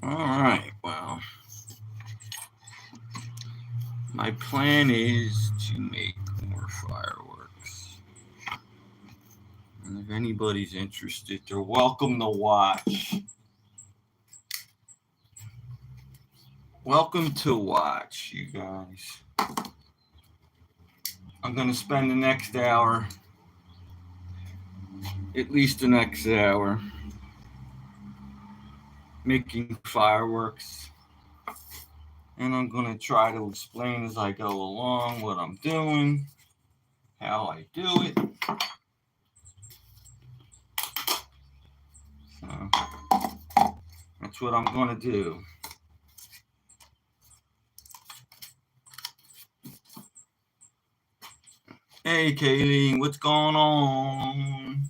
All right, well, my plan is to make more fireworks. And if anybody's interested, they're welcome to watch. Welcome to watch, you guys. I'm going to spend the next hour, at least the next hour, making fireworks. And I'm going to try to explain as I go along what I'm doing, how I do it. So that's what I'm going to do. Hey, Kayleen, what's going on?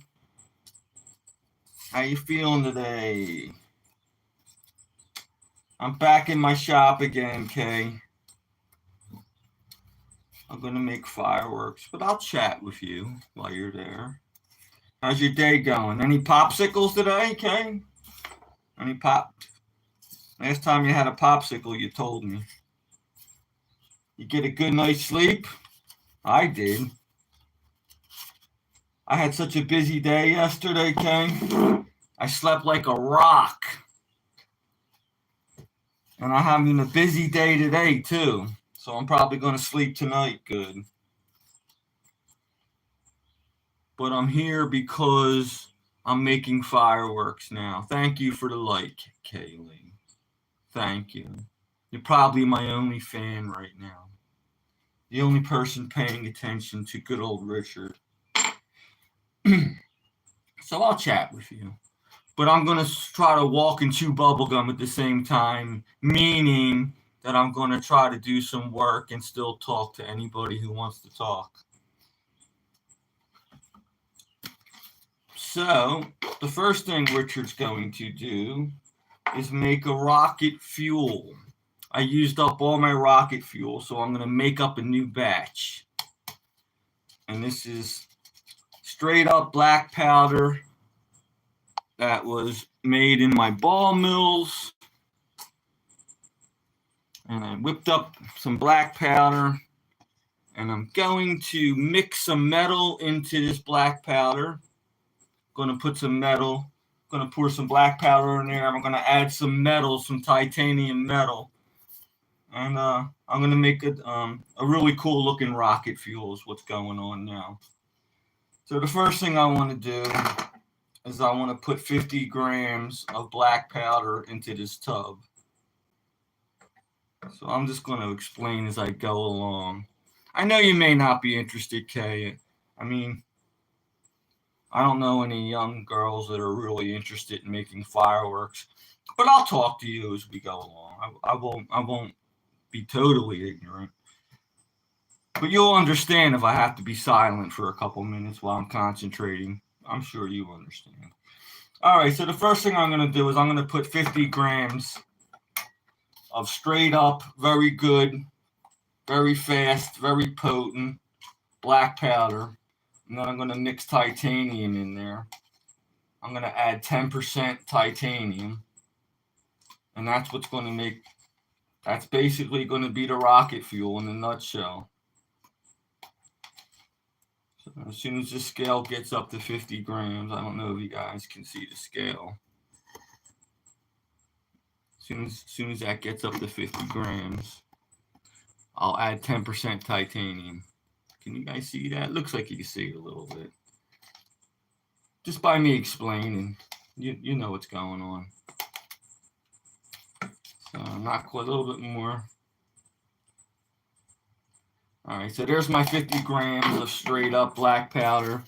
How you feeling today? I'm back in my shop again, Kay. I'm going to make fireworks, but I'll chat with you while you're there. How's your day going? Any popsicles today, Kay? Any pop? Last time you had a popsicle, you told me. You get a good night's sleep? I did. I had such a busy day yesterday, Kay. I slept like a rock. And I'm having a busy day today, too. So I'm probably going to sleep tonight good. But I'm here because I'm making fireworks now. Thank you for the like, Kaylee. Thank you. You're probably my only fan right now. The only person paying attention to good old Richard. So I'll chat with you. But I'm going to try to walk and chew bubblegum at the same time, meaning that I'm going to try to do some work and still talk to anybody who wants to talk. So, the first thing Richard's going to do is make a rocket fuel. I used up all my rocket fuel, so I'm going to make up a new batch. And this is straight up black powder that was made in my ball mills. And I whipped up some black powder, and I'm going to mix some metal into this black powder. Going to put some metal, going to pour some black powder in there. I'm going to add some metal, some titanium metal. And I'm going to make a really cool looking rocket fuel is what's going on now. So the first thing I want to do is I want to put 50 grams of black powder into this tub. So I'm just going to explain as I go along. I know you may not be interested, Kay. I mean, I don't know any young girls that are really interested in making fireworks, but I'll talk to you as we go along. I won't be totally ignorant. But you'll understand if I have to be silent for a couple minutes while I'm concentrating. I'm sure you understand. All right, so the first thing I'm going to do is I'm going to put 50 grams of straight up, very good, very fast, very potent black powder. And then I'm going to mix titanium in there. I'm going to add 10% titanium. And that's what's going to make, that's basically going to be the rocket fuel in a nutshell. So as soon as the scale gets up to 50 grams, I don't know if you guys can see the scale. As soon as that gets up to 50 grams, I'll add 10% titanium. Can you guys see that? Looks like you can see it a little bit. Just by me explaining, you know what's going on. So not quite, a little bit more. All right, so there's my 50 grams of straight up black powder.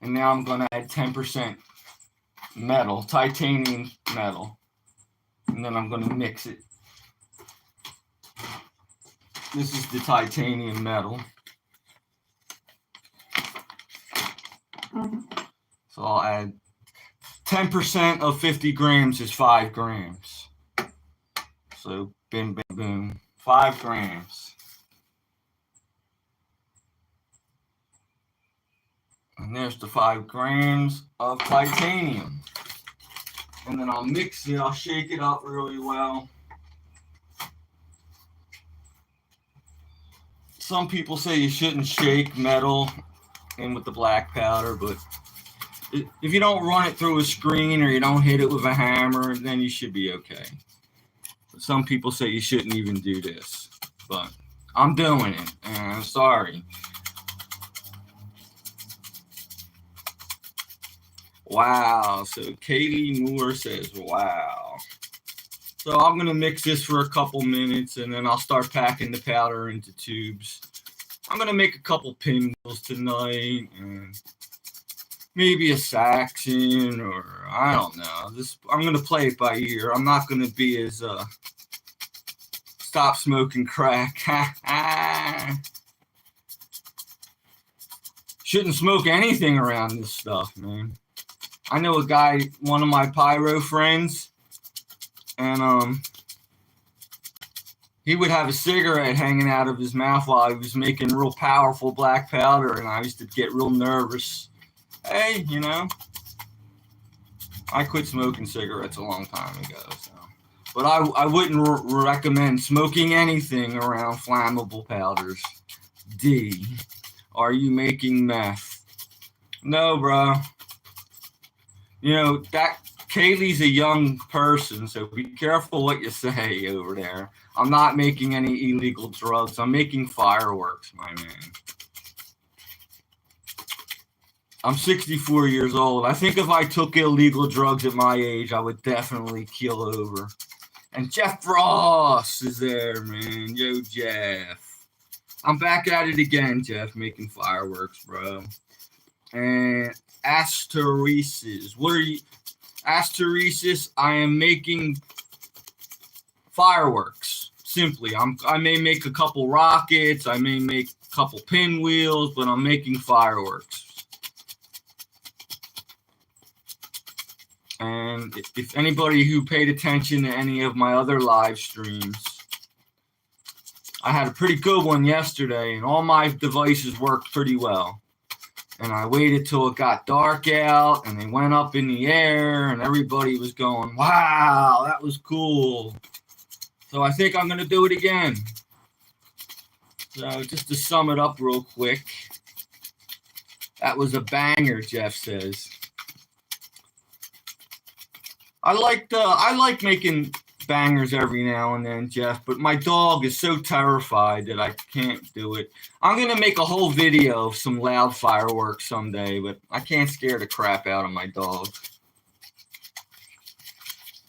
And now I'm going to add 10% metal, titanium metal. And then I'm going to mix it. This is the titanium metal. So I'll add 10% of 50 grams is 5 grams. So bim, bim, boom, 5 grams. And there's the 5 grams of titanium. And then I'll mix it, I'll shake it up really well. Some people say you shouldn't shake metal in with the black powder, but if you don't run it through a screen or you don't hit it with a hammer, then you should be okay. But some people say you shouldn't even do this, but I'm doing it, and I'm sorry. Wow, so Kaylee Moore says, wow. So I'm going to mix this for a couple minutes, and then I'll start packing the powder into tubes. I'm going to make a couple pinwheels tonight, and maybe a Saxon, or I don't know. I'm going to play it by ear. I'm not going to be as stop smoking crack. Shouldn't smoke anything around this stuff, man. I know a guy, one of my pyro friends, and he would have a cigarette hanging out of his mouth while he was making real powerful black powder, and I used to get real nervous. Hey, you know, I quit smoking cigarettes a long time ago, so. But I wouldn't recommend smoking anything around flammable powders. D, are you making meth? No, bro. You know, that Kaylee's a young person, so be careful what you say over there. I'm not making any illegal drugs. I'm making fireworks, my man. I'm 64 years old. I think if I took illegal drugs at my age, I would definitely keel over. And Jeff Ross is there, man. Yo, Jeff. I'm back at it again, Jeff, making fireworks, bro. And Asteresis. What are you? Asteresis, I am making fireworks. Simply. I may make a couple rockets. I may make a couple pinwheels, but I'm making fireworks. And if anybody who paid attention to any of my other live streams, I had a pretty good one yesterday, and all my devices worked pretty well. And I waited till it got dark out, and they went up in the air, and everybody was going, wow, that was cool. So I think I'm going to do it again. So just to sum it up real quick, that was a banger, Jeff says. I like making bangers every now and then, Jeff, but my dog is so terrified that I can't do it. I'm going to make a whole video of some loud fireworks someday, but I can't scare the crap out of my dog.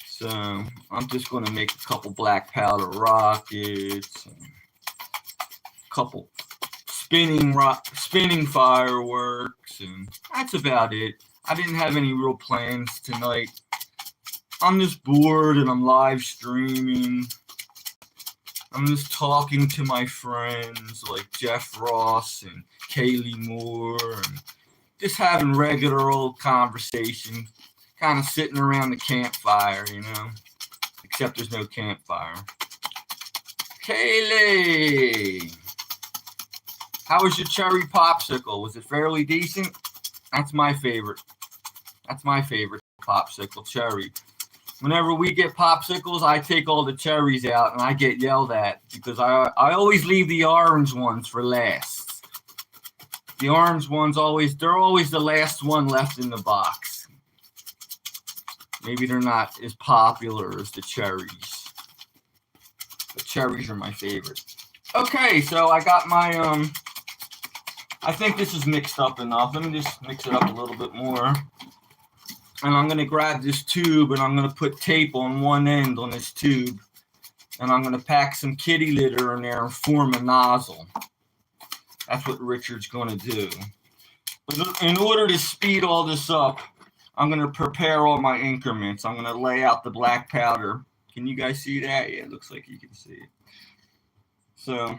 So I'm just going to make a couple black powder rockets, and a couple spinning fireworks, and that's about it. I didn't have any real plans tonight. I'm just bored and I'm live streaming. I'm just talking to my friends like Jeff Ross and Kaylee Moore, and just having regular old conversation, kind of sitting around the campfire, you know, except there's no campfire. Kaylee, how was your cherry popsicle? Was it fairly decent? That's my favorite. That's my favorite popsicle, cherry. Whenever we get popsicles, I take all the cherries out and I get yelled at because I always leave the orange ones for last. The orange ones they're always the last one left in the box. Maybe they're not as popular as the cherries. The cherries are my favorite. Okay, so I got my, I think this is mixed up enough. Let me just mix it up a little bit more. And I'm going to grab this tube and I'm going to put tape on one end on this tube. And I'm going to pack some kitty litter in there and form a nozzle. That's what Richard's going to do. But in order to speed all this up, I'm going to prepare all my increments. I'm going to lay out the black powder. Can you guys see that? Yeah, it looks like you can see it. So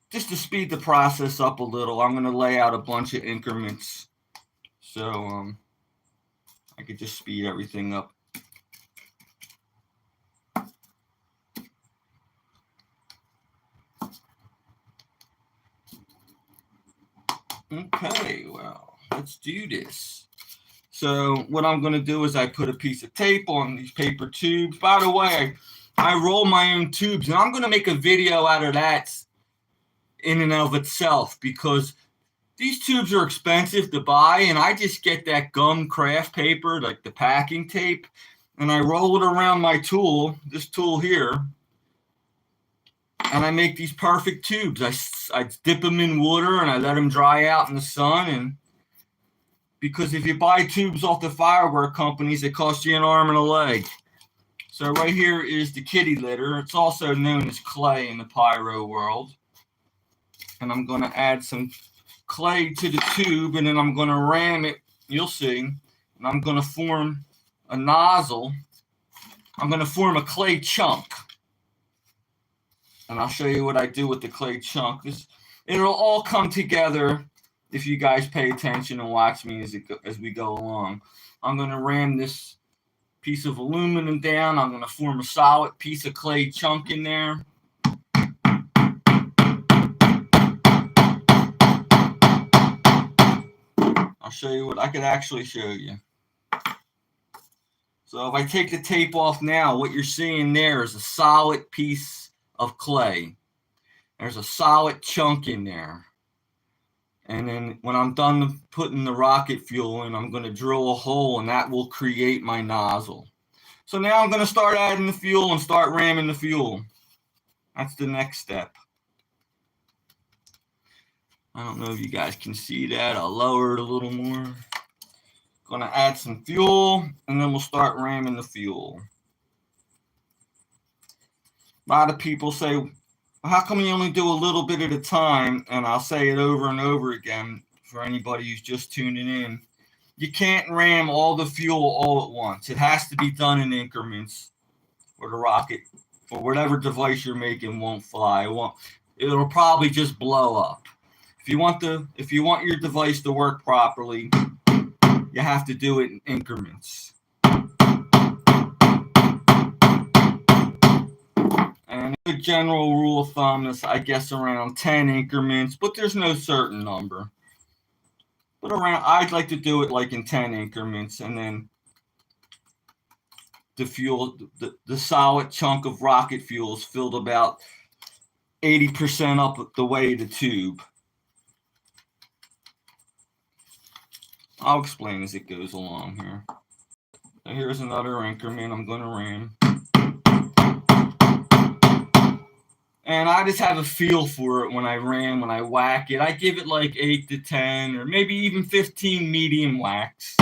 just to speed the process up a little, I'm going to lay out a bunch of increments. So, I could just speed everything up. Okay, well, let's do this. So what I'm going to do is I put a piece of tape on these paper tubes. By the way, I roll my own tubes, and I'm going to make a video out of that in and of itself, because these tubes are expensive to buy, and I just get that gum craft paper, like the packing tape, and I roll it around my tool, this tool here, and I make these perfect tubes. I dip them in water and I let them dry out in the sun. And because if you buy tubes off the firework companies, it costs you an arm and a leg. So right here is the kitty litter. It's also known as clay in the pyro world. And I'm going to add some clay to the tube, and then I'm going to ram it. You'll see. And I'm going to form a nozzle. I'm going to form a clay chunk. And I'll show you what I do with the clay chunk. It'll all come together if you guys pay attention and watch me as we go along. I'm going to ram this piece of aluminum down. I'm going to form a solid piece of clay chunk in there. I'll show you what I could actually show you. So if I take the tape off now, what you're seeing there is a solid piece of clay. There's a solid chunk in there. And then when I'm done putting the rocket fuel in, I'm going to drill a hole, and that will create my nozzle. So now I'm going to start adding the fuel and start ramming the fuel. That's the next step. I don't know if you guys can see that. I'll lower it a little more. Going to add some fuel, and then we'll start ramming the fuel. A lot of people say, well, how come you only do a little bit at a time? And I'll say it over and over again for anybody who's just tuning in. You can't ram all the fuel all at once. It has to be done in increments, or the rocket or whatever device you're making won't fly. It'll probably just blow up. If you want your device to work properly, you have to do it in increments. And a general rule of thumb is, I guess, around 10 increments, but there's no certain number. But I'd like to do it like in 10 increments, and then the fuel, the solid chunk of rocket fuel is filled about 80% up the way to the tube. I'll explain as it goes along here. So here's another increment I'm going to ram. And I just have a feel for it when I whack it. I give it like 8 to 10 or maybe even 15 medium whacks.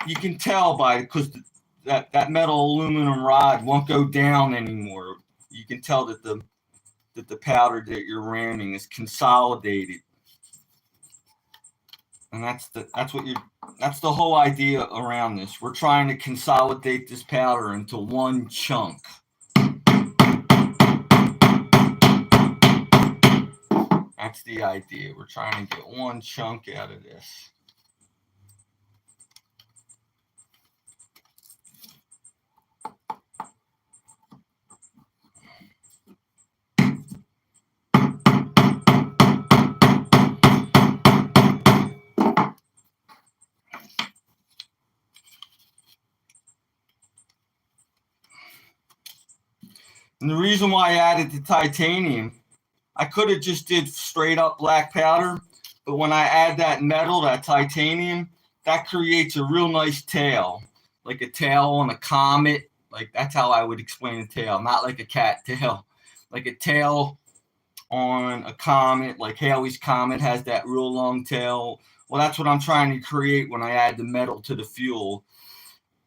You can tell because that metal aluminum rod won't go down anymore. You can tell that the powder that you're ramming is consolidated. And that's the whole idea around this. We're trying to consolidate this powder into one chunk. That's the idea. We're trying to get one chunk out of this. And the reason why I added the titanium, I could have just did straight up black powder, but when I add that metal, that titanium, that creates a real nice tail, like a tail on a comet. Like, that's how I would explain a tail, not like a cat tail, like a tail on a comet, like Halley's Comet has that real long tail. Well, that's what I'm trying to create when I add the metal to the fuel.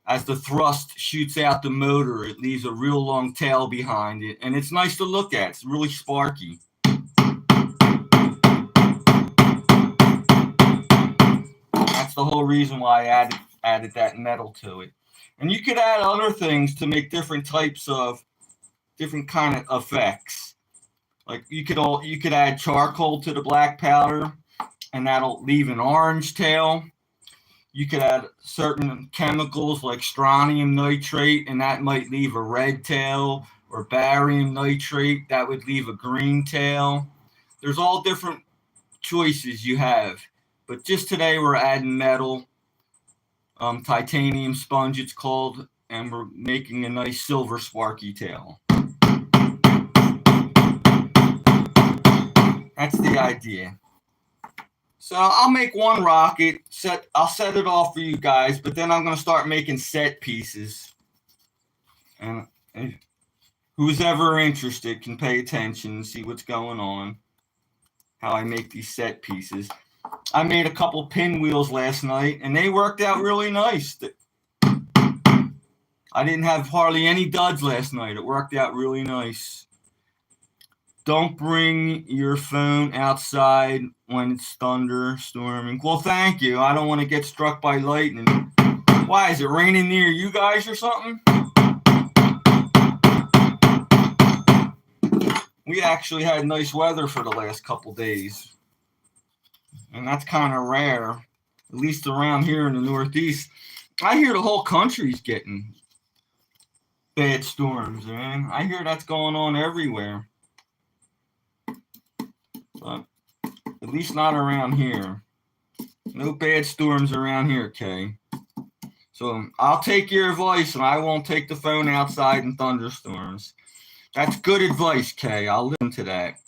As the thrust shoots out the motor, it leaves a real long tail behind it, and it's nice to look at. It's really sparky. That's the whole reason why I added that metal to it. And you could add other things to make different kind of effects. Like you could add charcoal to the black powder, and that'll leave an orange tail. You could add certain chemicals like strontium nitrate, and that might leave a red tail, or barium nitrate, that would leave a green tail. There's all different choices you have. But just today we're adding metal, titanium sponge it's called, and we're making a nice silver sparky tail. That's the idea. So I'll make one rocket, I'll set it off for you guys, but then I'm going to start making set pieces. And who's ever interested can pay attention and see what's going on, how I make these set pieces. I made a couple pinwheels last night, and they worked out really nice. I didn't have hardly any duds last night. It worked out really nice. Don't bring your phone outside when it's thunderstorming. Well, thank you. I don't want to get struck by lightning. Why, is it raining near you guys or something? We actually had nice weather for the last couple days. And that's kind of rare, at least around here in the Northeast. I hear the whole country's getting bad storms, man. I hear that's going on everywhere. But at least not around here. No bad storms around here, Kay. So I'll take your advice, and I won't take the phone outside in thunderstorms. That's good advice, Kay. I'll listen to that.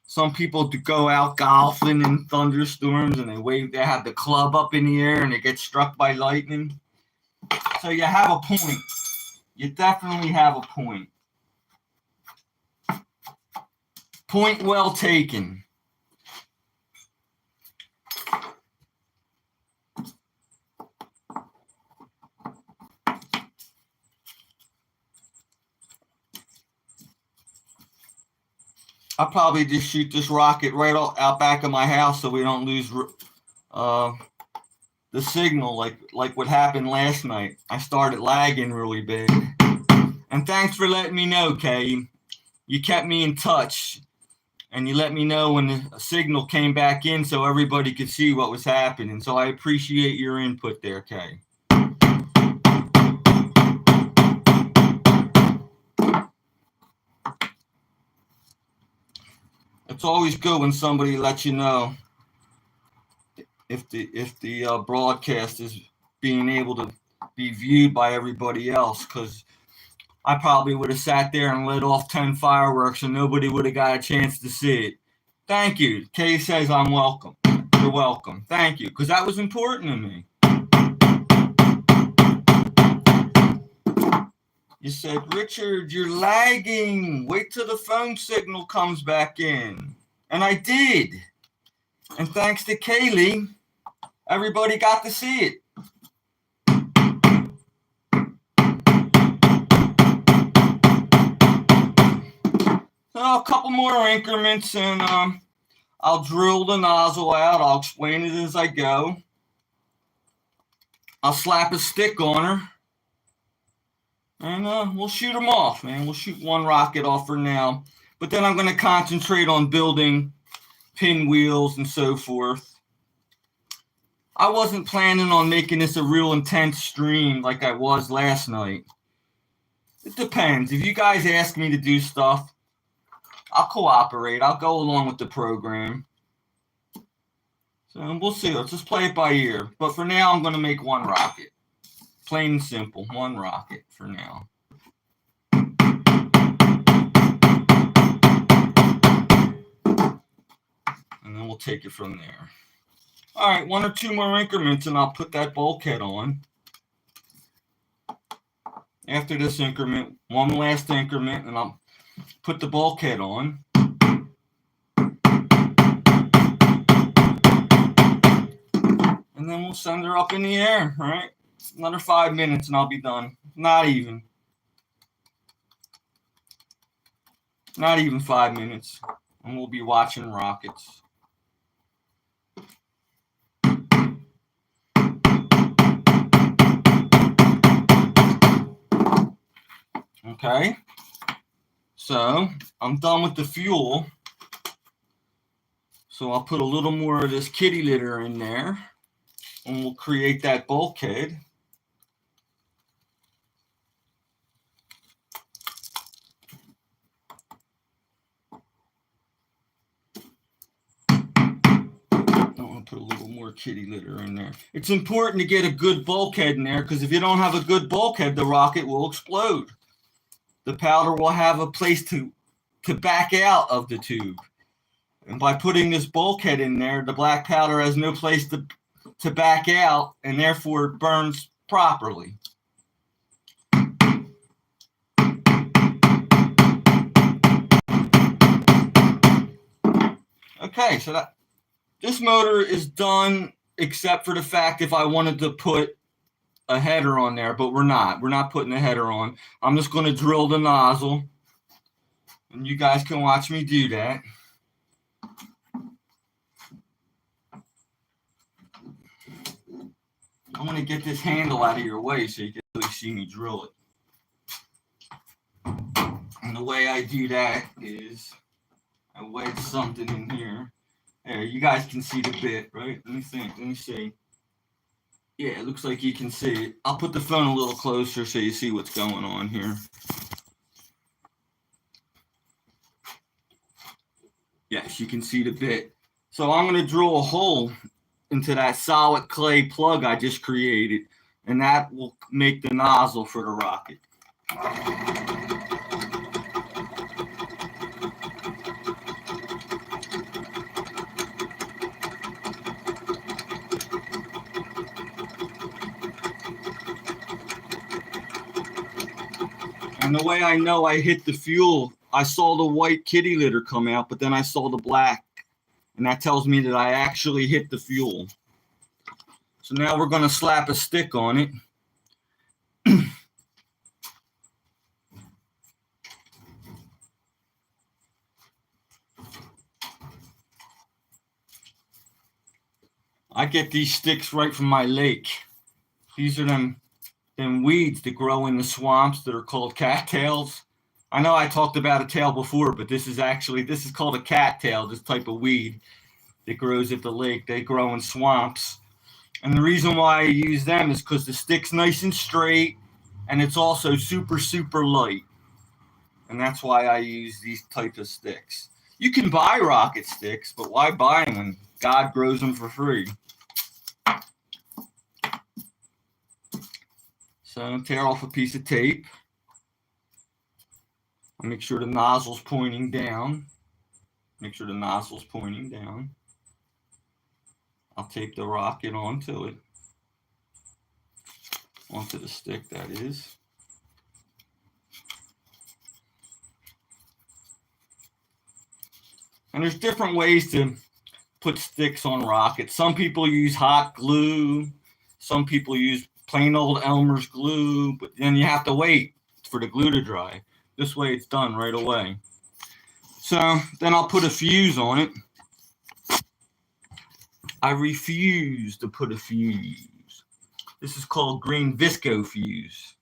Some people go out golfing in thunderstorms, and they have the club up in the air, and they get struck by lightning. So you have a point. You definitely have a point. Point well taken. I'll probably just shoot this rocket right out back of my house so we don't lose the signal like what happened last night. I started lagging really big. And thanks for letting me know, Kay. You kept me in touch. And you let me know when the signal came back in so everybody could see what was happening. So I appreciate your input there, Kay. It's always good when somebody lets you know if the broadcast is being able to be viewed by everybody else, because I probably would have sat there and lit off 10 fireworks and nobody would have got a chance to see it. Thank you. Kay says I'm welcome. You're welcome. Thank you, because that was important to me. You said, Richard, you're lagging. Wait till the phone signal comes back in. And I did. And thanks to Kaylee, everybody got to see it. So a couple more increments, and I'll drill the nozzle out. I'll explain it as I go. I'll slap a stick on her. And we'll shoot them off, man. We'll shoot one rocket off for now. But then I'm going to concentrate on building pinwheels and so forth. I wasn't planning on making this a real intense stream like I was last night. It depends. If you guys ask me to do stuff, I'll cooperate. I'll go along with the program. So we'll see. Let's just play it by ear. But for now, I'm going to make one rocket. Plain and simple. One rocket for now. And then we'll take it from there. All right, one or two more increments, and I'll put that bulkhead on. After this increment, one last increment, and I'll put the bulkhead on. And then we'll send her up in the air, right? Another 5 minutes and I'll be done. Not even 5 minutes. And we'll be watching rockets. Okay. So I'm done with the fuel. So I'll put a little more of this kitty litter in there. And we'll create that bulkhead. kitty litter in there. It's important to get a good bulkhead in there because if you don't have a good bulkhead, the rocket will explode. The powder will have a place to back out of the tube. And by putting this bulkhead in there, the black powder has no place to back out, and therefore it burns properly. Okay, so this motor is done except for the fact if I wanted to put a header on there, but we're not. We're not putting a header on. I'm just going to drill the nozzle, and you guys can watch me do that. I'm going to get this handle out of your way so you can really see me drill it. And the way I do that is I wedge something in here. There, you guys can see the bit, right? Let me think. Let me see. Yeah, it looks like you can see it. I'll put the phone a little closer so you see what's going on here. Yes, you can see the bit. So I'm going to drill a hole into that solid clay plug I just created, and that will make the nozzle for the rocket. And the way I know I hit the fuel, I saw the white kitty litter come out, but then I saw the black. And that tells me that I actually hit the fuel. So now we're going to slap a stick on it. I get these sticks right from my lake. These are them weeds that grow in the swamps that are called cattails. I know I talked about a tail before, but this is called a cattail, this type of weed that grows at the lake. They grow in swamps. And the reason why I use them is because the stick's nice and straight, and it's also super, super light. And that's why I use these types of sticks. You can buy rocket sticks, but why buy them when God grows them for free? So tear off a piece of tape. I'll make sure the nozzle's pointing down. Make sure the nozzle's pointing down. I'll tape the rocket onto it. Onto the stick, that is. And there's different ways to put sticks on rockets. Some people use hot glue. Some people use plain old Elmer's glue, but then you have to wait for the glue to dry. This way it's done right away. So then I'll put a fuse on it. I refuse to put a fuse. This is called green visco fuse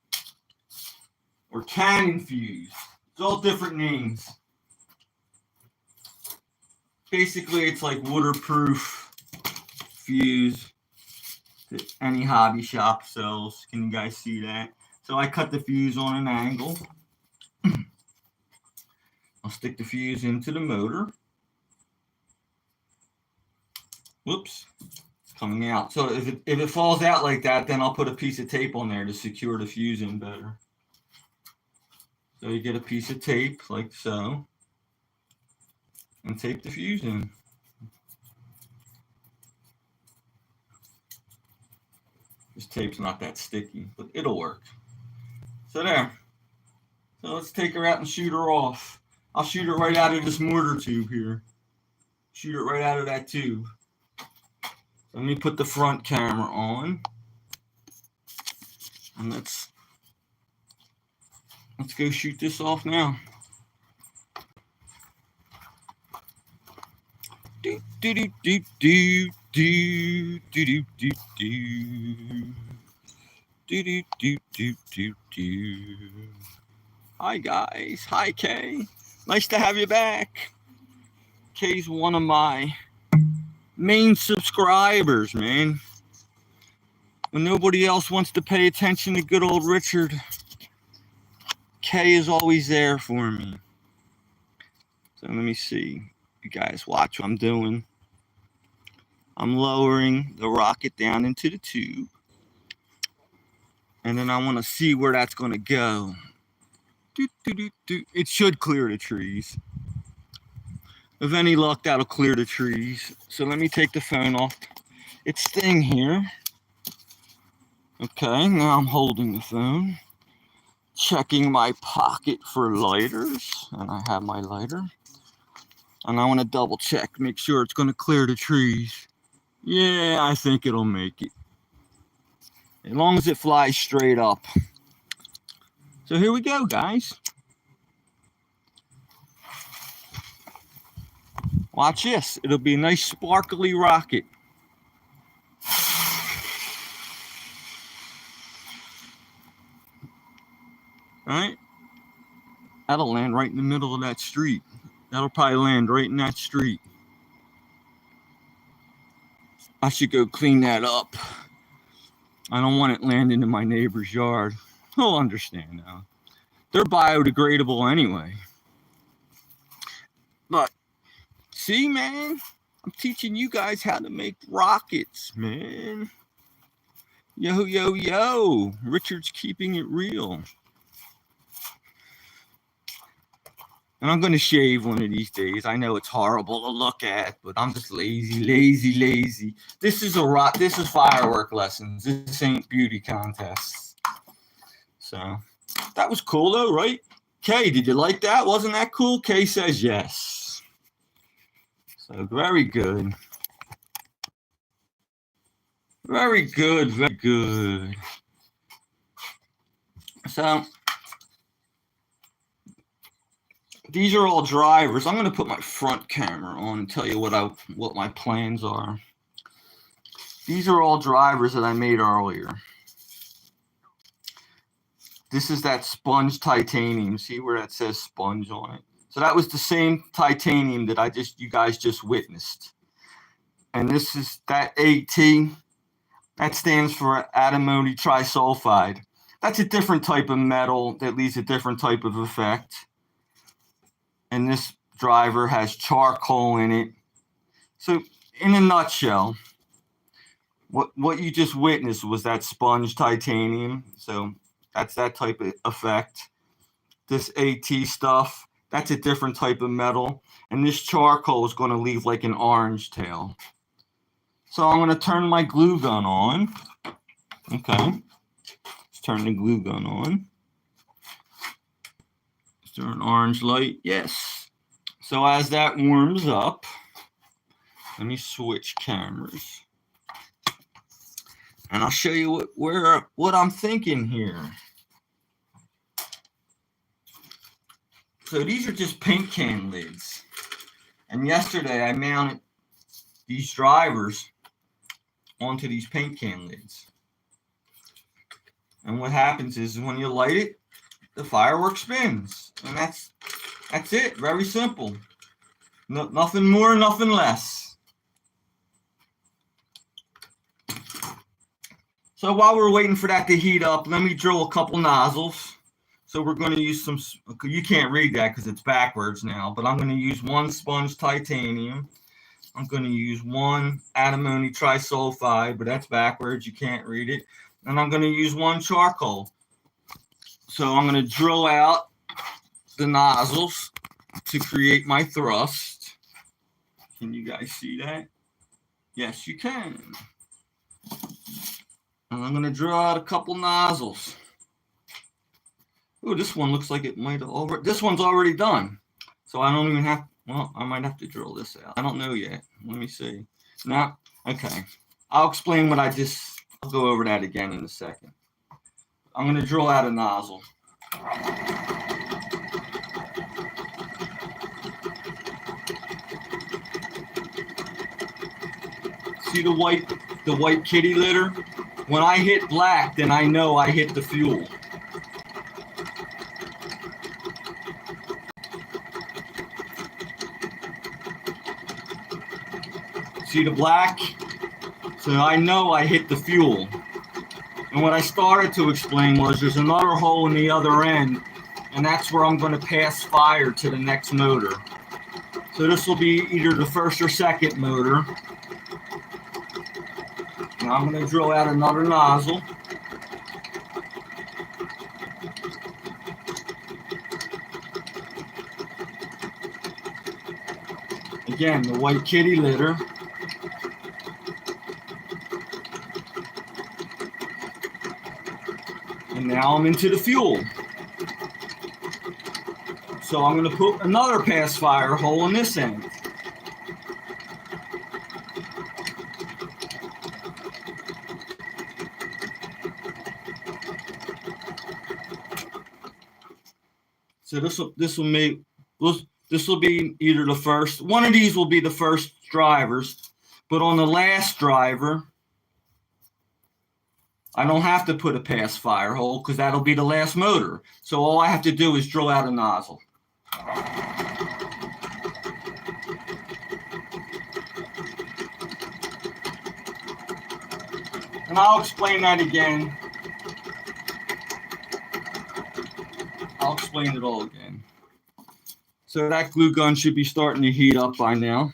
or cannon fuse. It's all different names. Basically, it's like waterproof fuse that any hobby shop sells. Can you guys see that? So I cut the fuse on an angle. I'll stick the fuse into the motor. Whoops, it's coming out. So if it falls out like that, then I'll put a piece of tape on there to secure the fuse in better. So you get a piece of tape like so, and tape the fuse in. This tape's not that sticky, but it'll work. So there. So let's take her out and shoot her off. I'll shoot it right out of this mortar tube here. Shoot it right out of that tube. Let me put the front camera on. And let's go shoot this off now. Do do do do do do do do do do do do do do. Hi guys, hi Kay. Nice to have you back. Kay's one of my main subscribers, man. When nobody else wants to pay attention to good old Richard, Kay is always there for me. So let me see. You guys watch what I'm doing. I'm lowering the rocket down into the tube. And then I want to see where that's going to go. It should clear the trees. With any luck, that'll clear the trees. So let me take the phone off its thing here. Okay, now I'm holding the phone. Checking my pocket for lighters. And I have my lighter. And I want to double check, make sure it's going to clear the trees. Yeah, I think it'll make it. As long as it flies straight up. So here we go, guys. Watch this. It'll be a nice sparkly rocket. Alright? That'll land right in the middle of that street. That'll probably land right in that street. I should go clean that up. I don't want it landing in my neighbor's yard. He'll understand now. They're biodegradable anyway. But, see, man? I'm teaching you guys how to make rockets, man. Yo, yo, yo. Richard's keeping it real. And I'm going to shave one of these days. I know it's horrible to look at, but I'm just lazy. This is firework lessons. This ain't beauty contests. So, that was cool though, right? Kay, did you like that? Wasn't that cool? Kay says yes. So, very good. Very good, very good. So, these are all drivers. I'm going to put my front camera on and tell you what my plans are. These are all drivers that I made earlier. This is that sponge titanium. See where that says sponge on it? So that was the same titanium that you guys just witnessed. And this is that AT. That stands for antimony trisulfide. That's a different type of metal that leaves a different type of effect. And this driver has charcoal in it. So, in a nutshell, what you just witnessed was that sponge titanium. So, that's that type of effect. This AT stuff, that's a different type of metal. And this charcoal is going to leave like an orange tail. So, I'm going to turn my glue gun on. Okay. Let's turn the glue gun on. Is there an orange light? Yes. So as that warms up, let me switch cameras. And I'll show you what I'm thinking here. So these are just paint can lids. And yesterday I mounted these drivers onto these paint can lids. And what happens is when you light it, the firework spins, and that's it. Very simple. No, nothing more, nothing less. So while we're waiting for that to heat up, let me drill a couple nozzles. So we're going to use some. You can't read that because it's backwards now, but I'm going to use one sponge titanium. I'm going to use one antimony trisulfide, but that's backwards. You can't read it. And I'm going to use one charcoal. So I'm going to drill out the nozzles to create my thrust. Can you guys see that? Yes, you can. And I'm going to drill out a couple nozzles. Oh, this one looks like it might have already. This one's already done. So I don't even have. Well, I might have to drill this out. I don't know yet. Let me see. No. Okay. I'll explain I'll go over that again in a second. I'm going to drill out a nozzle. See the white kitty litter? When I hit black, then I know I hit the fuel. See the black? So I know I hit the fuel. And what I started to explain was there's another hole in the other end, and that's where I'm going to pass fire to the next motor. So this will be either the first or second motor. Now I'm going to drill out another nozzle. Again, the white kitty litter. And now I'm into the fuel. So I'm going to put another pass fire hole in this end. So this will be either the first, one of these will be the first drivers, but on the last driver, I don't have to put a pass fire hole because that'll be the last motor. So all I have to do is drill out a nozzle. And I'll explain that again. I'll explain it all again. So that glue gun should be starting to heat up by now.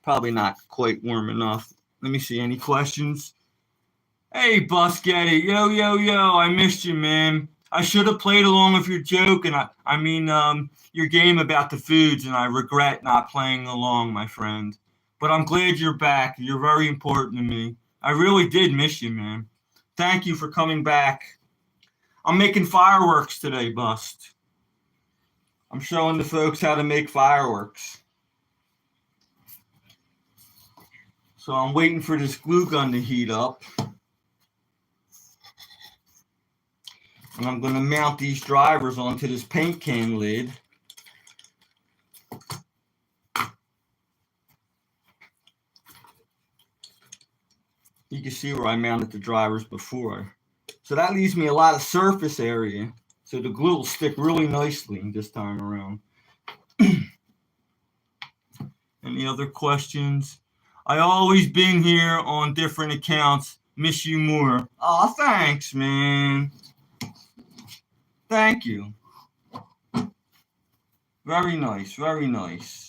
Probably not quite warm enough. Let me see, any questions? Hey, Busgetti, yo, I missed you, man. I should have played along with your joke, and I mean, your game about the foods, and I regret not playing along, my friend. But I'm glad you're back. You're very important to me. I really did miss you, man. Thank you for coming back. I'm making fireworks today, Bust. I'm showing the folks how to make fireworks. So I'm waiting for this glue gun to heat up. And I'm going to mount these drivers onto this paint can lid. You can see where I mounted the drivers before. So that leaves me a lot of surface area. So the glue will stick really nicely this time around. Any other questions? I always been here on different accounts. Miss you more. Oh, thanks, man. Thank you. Very nice, very nice.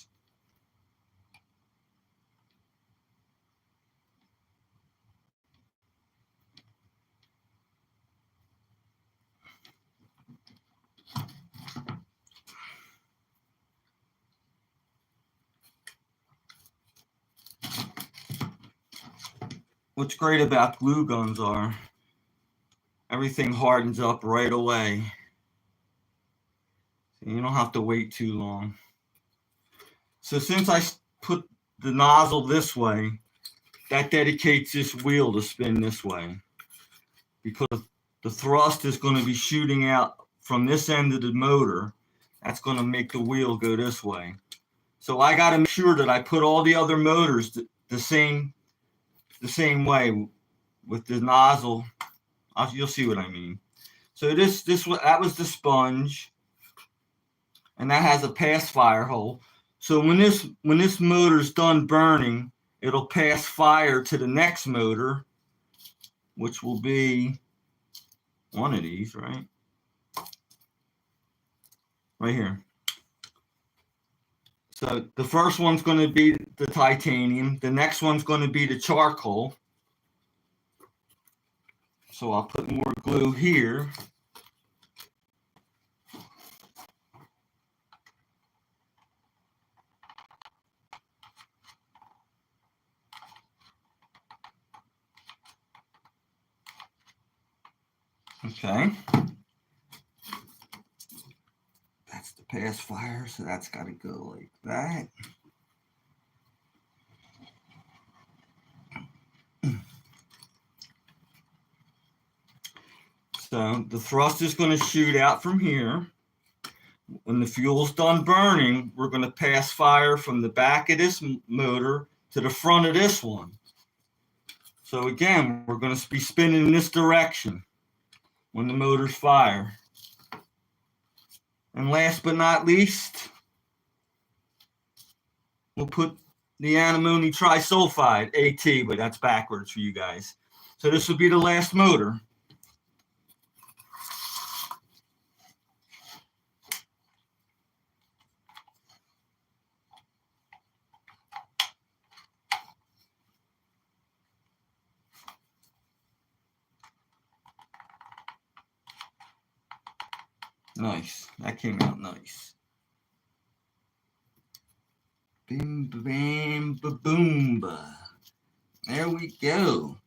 What's great about glue guns are everything hardens up right away. You don't have to wait too long. So since I put the nozzle this way, that dedicates this wheel to spin this way, because the thrust is going to be shooting out from this end of the motor. That's going to make the wheel go this way. So I got to make sure that I put all the other motors the same way with the nozzle. You'll see what I mean. So that was the sponge, and that has a pass fire hole. So when this motor's done burning, it'll pass fire to the next motor, which will be one of these, right? Right here. So the first one's going to be the titanium. The next one's going to be the charcoal. So I'll put more glue here. Okay. That's the pass fire, so that's got to go like that. So the thrust is going to shoot out from here. When the fuel's done burning, we're going to pass fire from the back of this motor to the front of this one. So again, we're going to be spinning in this direction when the motors fire. And last but not least, we'll put the antimony trisulfide, AT, but that's backwards for you guys. So this will be the last motor. Nice. That came out nice. Bim, bam, ba-boom, ba. There we go.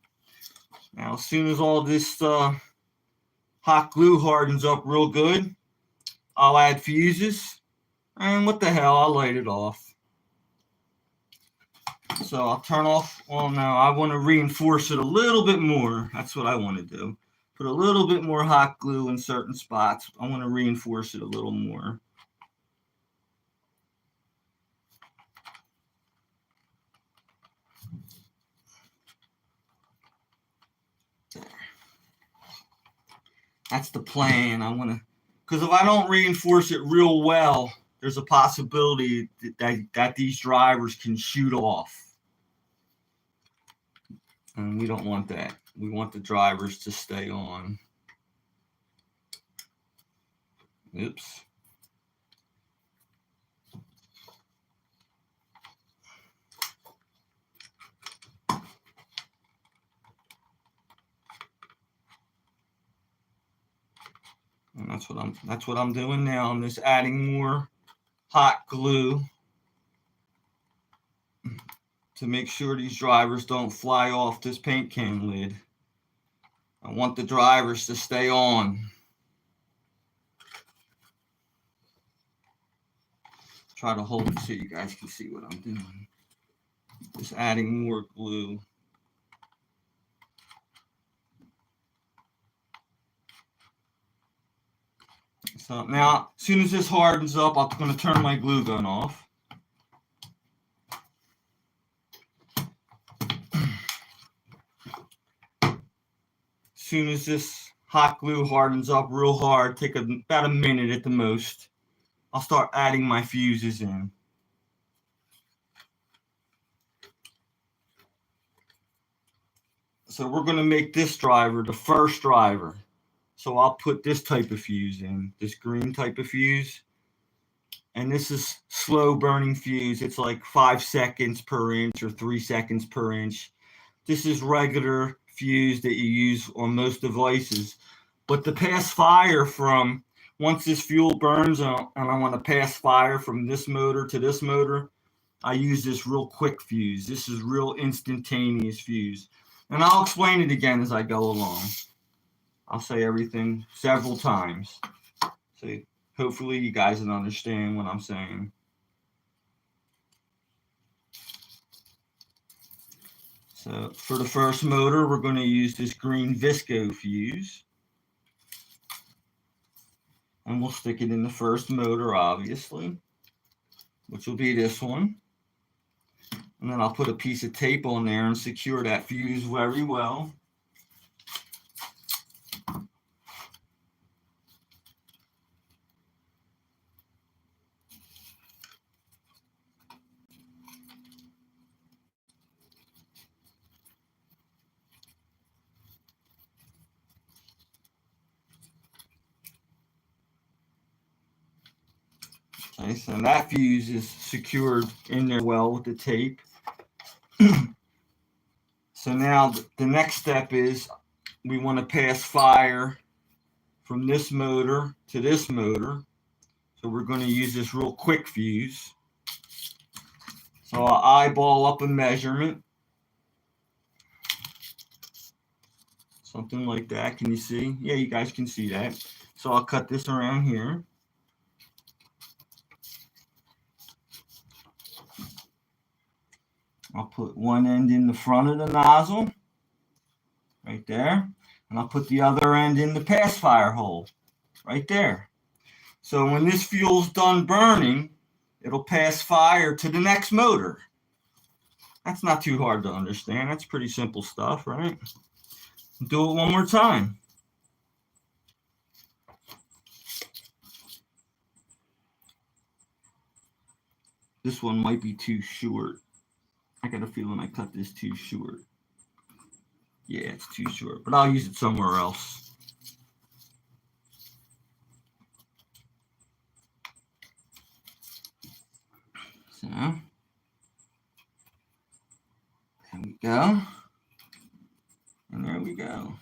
Now, as soon as all this hot glue hardens up real good, I'll add fuses. And what the hell, I'll light it off. So I'll turn off. Well, now I want to reinforce it a little bit more. That's what I want to do. Put a little bit more hot glue in certain spots. I want to reinforce it a little more. There. That's the plan. I want to, because if I don't reinforce it real well, there's a possibility that these drivers can shoot off. And we don't want that. We want the drivers to stay on. Oops. And that's what I'm doing now. I'm just adding more hot glue to make sure these drivers don't fly off this paint can lid. I want the drivers to stay on. Try to hold it so you guys can see what I'm doing. Just adding more glue. So now, as soon as this hardens up, I'm going to turn my glue gun off. As soon as this hot glue hardens up real hard, take about a minute at the most, I'll start adding my fuses in. So we're going to make this driver the first driver. So I'll put this type of fuse in, this green type of fuse. And this is slow burning fuse. It's like 5 seconds per inch or 3 seconds per inch. This is regular fuse that you use on most devices. But to pass fire from, once this fuel burns and I want to pass fire from this motor to this motor, I use this real quick fuse. This is real instantaneous fuse. And I'll explain it again as I go along. I'll say everything several times. So hopefully you guys will understand what I'm saying. So for the first motor, we're going to use this green Visco fuse. And we'll stick it in the first motor, obviously, which will be this one. And then I'll put a piece of tape on there and secure that fuse very well. Okay, so that fuse is secured in there well with the tape. So now the next step is we want to pass fire from this motor to this motor. So we're going to use this real quick fuse. So I'll eyeball up a measurement. Something like that. Can you see? Yeah, you guys can see that. So I'll cut this around here. I'll put one end in the front of the nozzle, right there. And I'll put the other end in the pass fire hole, right there. So when this fuel's done burning, it'll pass fire to the next motor. That's not too hard to understand. That's pretty simple stuff, right? Do it one more time. This one might be too short. I got a feeling I cut this too short. Yeah, it's too short, but I'll use it somewhere else. So, there we go. And there we go.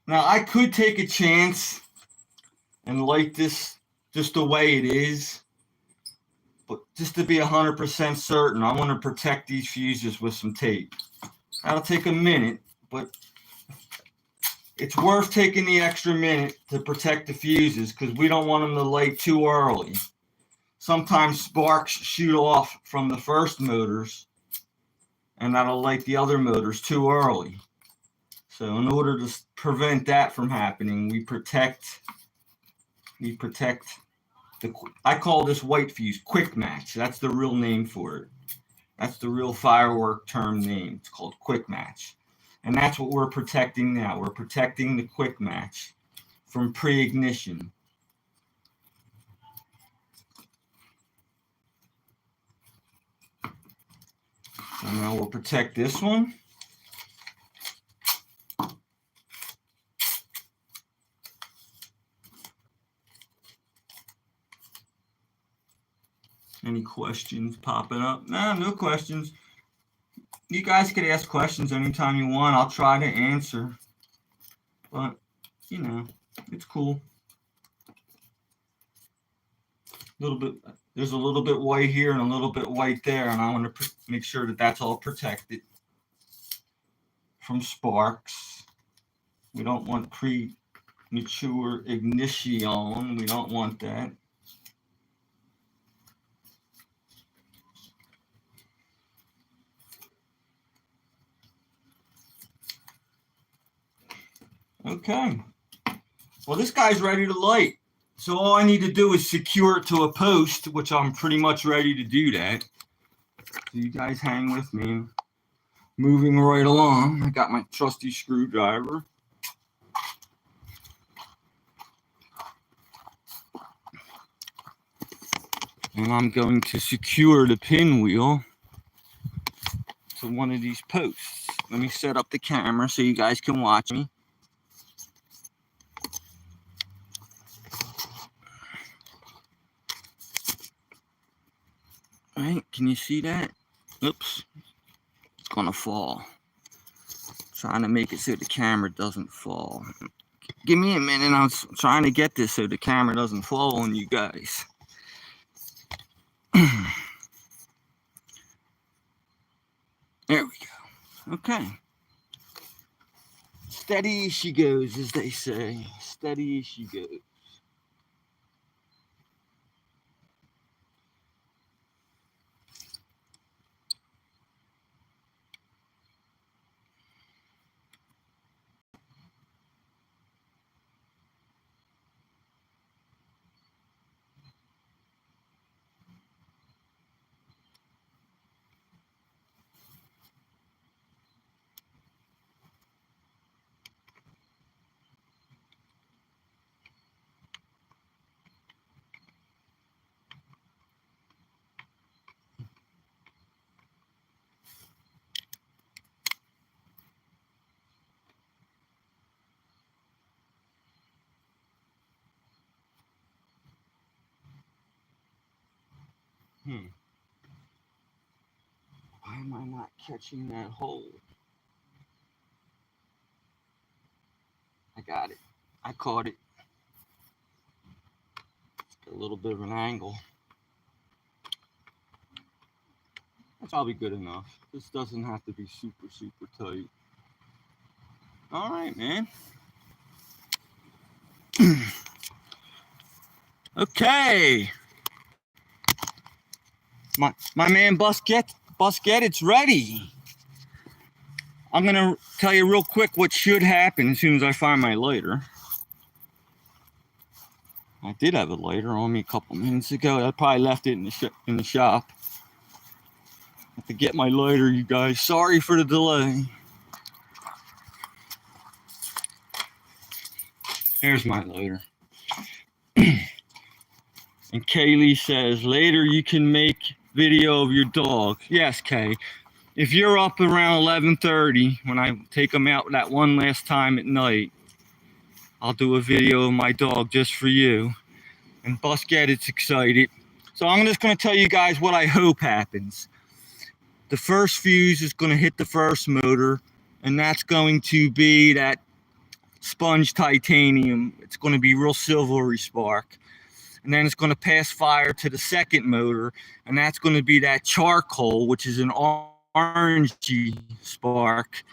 Now, I could take a chance and light this just the way it is, but just to be 100% certain, I want to protect these fuses with some tape. That'll take a minute, but it's worth taking the extra minute to protect the fuses because we don't want them to light too early. Sometimes sparks shoot off from the first motors, and that'll light the other motors too early. So in order to prevent that from happening, we protect I call this white fuse quick match. That's the real name for it. That's the real firework term name. It's called quick match. And that's what we're protecting now. We're protecting the quick match from pre-ignition. So now we'll protect this one. Any questions popping up? No questions. You guys could ask questions anytime you want. I'll try to answer. But, you know, it's cool. There's a little bit white here and a little bit white there, and I want to make sure that that's all protected from sparks. We don't want premature ignition. We don't want that. Okay. Well, this guy's ready to light. So all I need to do is secure it to a post, which I'm pretty much ready to do that. So you guys hang with me. Moving right along. I got my trusty screwdriver. And I'm going to secure the pinwheel to one of these posts. Let me set up the camera so you guys can watch me. All right, can you see that? Oops, it's gonna fall. Trying to make it so the camera doesn't fall. Give me a minute, I'm trying to get this so the camera doesn't fall on you guys. There we go. Okay. Steady as she goes, as they say. Steady as she goes. Why am I not catching that hole? I got it. I caught it. It's a little bit of an angle. That's probably good enough. This doesn't have to be super, super tight. All right, man. Okay. My man Busquet, it's ready. I'm going to tell you real quick what should happen as soon as I find my lighter. I did have a lighter on me a couple minutes ago. I probably left it in the shop. I have to get my lighter, you guys. Sorry for the delay. There's my lighter. And Kaylee says, later you can make video of your dog. Yes, Kay. If you're up around 11:30, when I take them out that one last time at night, I'll do a video of my dog just for you. And Busquet is excited. So I'm just going to tell you guys what I hope happens. The first fuse is going to hit the first motor, and that's going to be that sponge titanium. It's going to be real silvery spark. And then it's going to pass fire to the second motor, and that's going to be that charcoal, which is an orangey spark.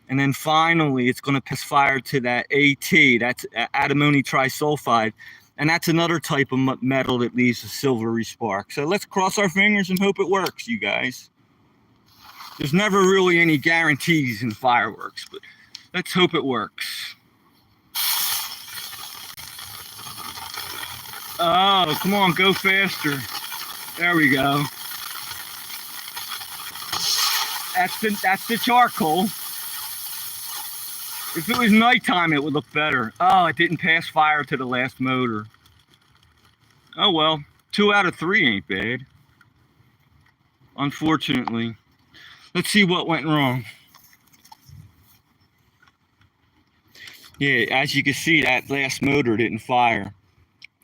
And then finally, it's going to pass fire to that AT, that's antimony trisulfide, and that's another type of metal that leaves a silvery spark. So let's cross our fingers and hope it works, you guys. There's never really any guarantees in fireworks, but let's hope it works. Oh, come on, go faster. There we go. That's the charcoal. If it was nighttime, it would look better. Oh, it didn't pass fire to the last motor. Oh well, 2 out of 3 ain't bad. Unfortunately. Let's see what went wrong. Yeah, as you can see, that last motor didn't fire.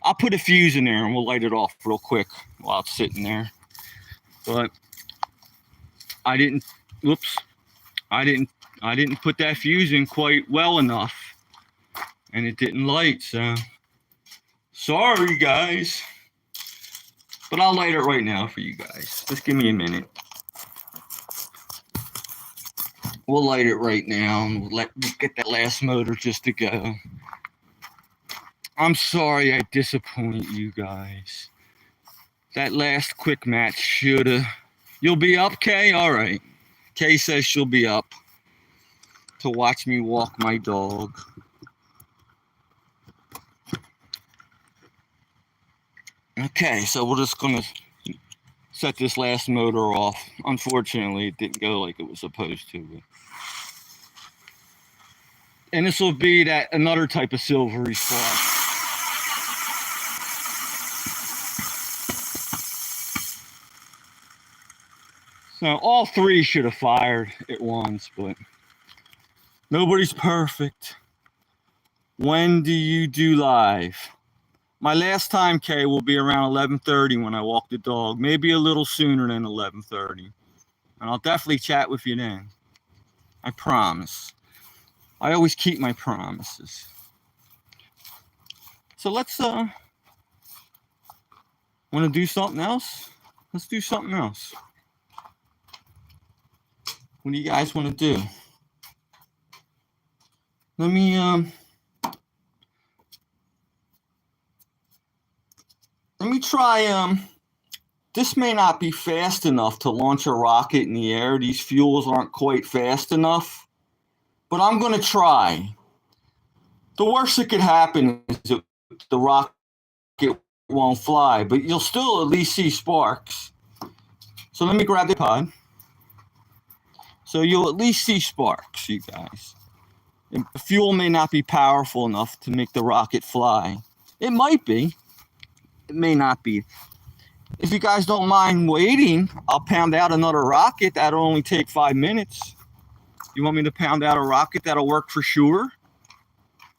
I'll put a fuse in there and we'll light it off real quick while it's sitting there. But I didn't put that fuse in quite well enough, and it didn't light, so sorry guys. But I'll light it right now for you guys. Just give me a minute. We'll light it right now and we'll get that last motor just to go. I'm sorry I disappoint you guys. That last quick match shoulda. You'll be up, Kay? Alright. Kay says she'll be up to watch me walk my dog. Okay, so we're just gonna set this last motor off. Unfortunately, it didn't go like it was supposed to. And this will be that another type of silvery spark. So all 3 should have fired at once, but nobody's perfect. When do you do live? My last time, Kay, will be around 11:30 when I walk the dog. Maybe a little sooner than 11:30. And I'll definitely chat with you then. I promise. I always keep my promises. So let's, want to do something else? Let's do something else. What do you guys want to do? Let me try, this may not be fast enough to launch a rocket in the air. These fuels aren't quite fast enough, but I'm going to try. The worst that could happen is that the rocket won't fly, but you'll still at least see sparks. So let me grab the pod. So you'll at least see sparks, you guys. And the fuel may not be powerful enough to make the rocket fly. It might be. It may not be. If you guys don't mind waiting, I'll pound out another rocket. That'll only take 5 minutes. You want me to pound out a rocket that'll work for sure?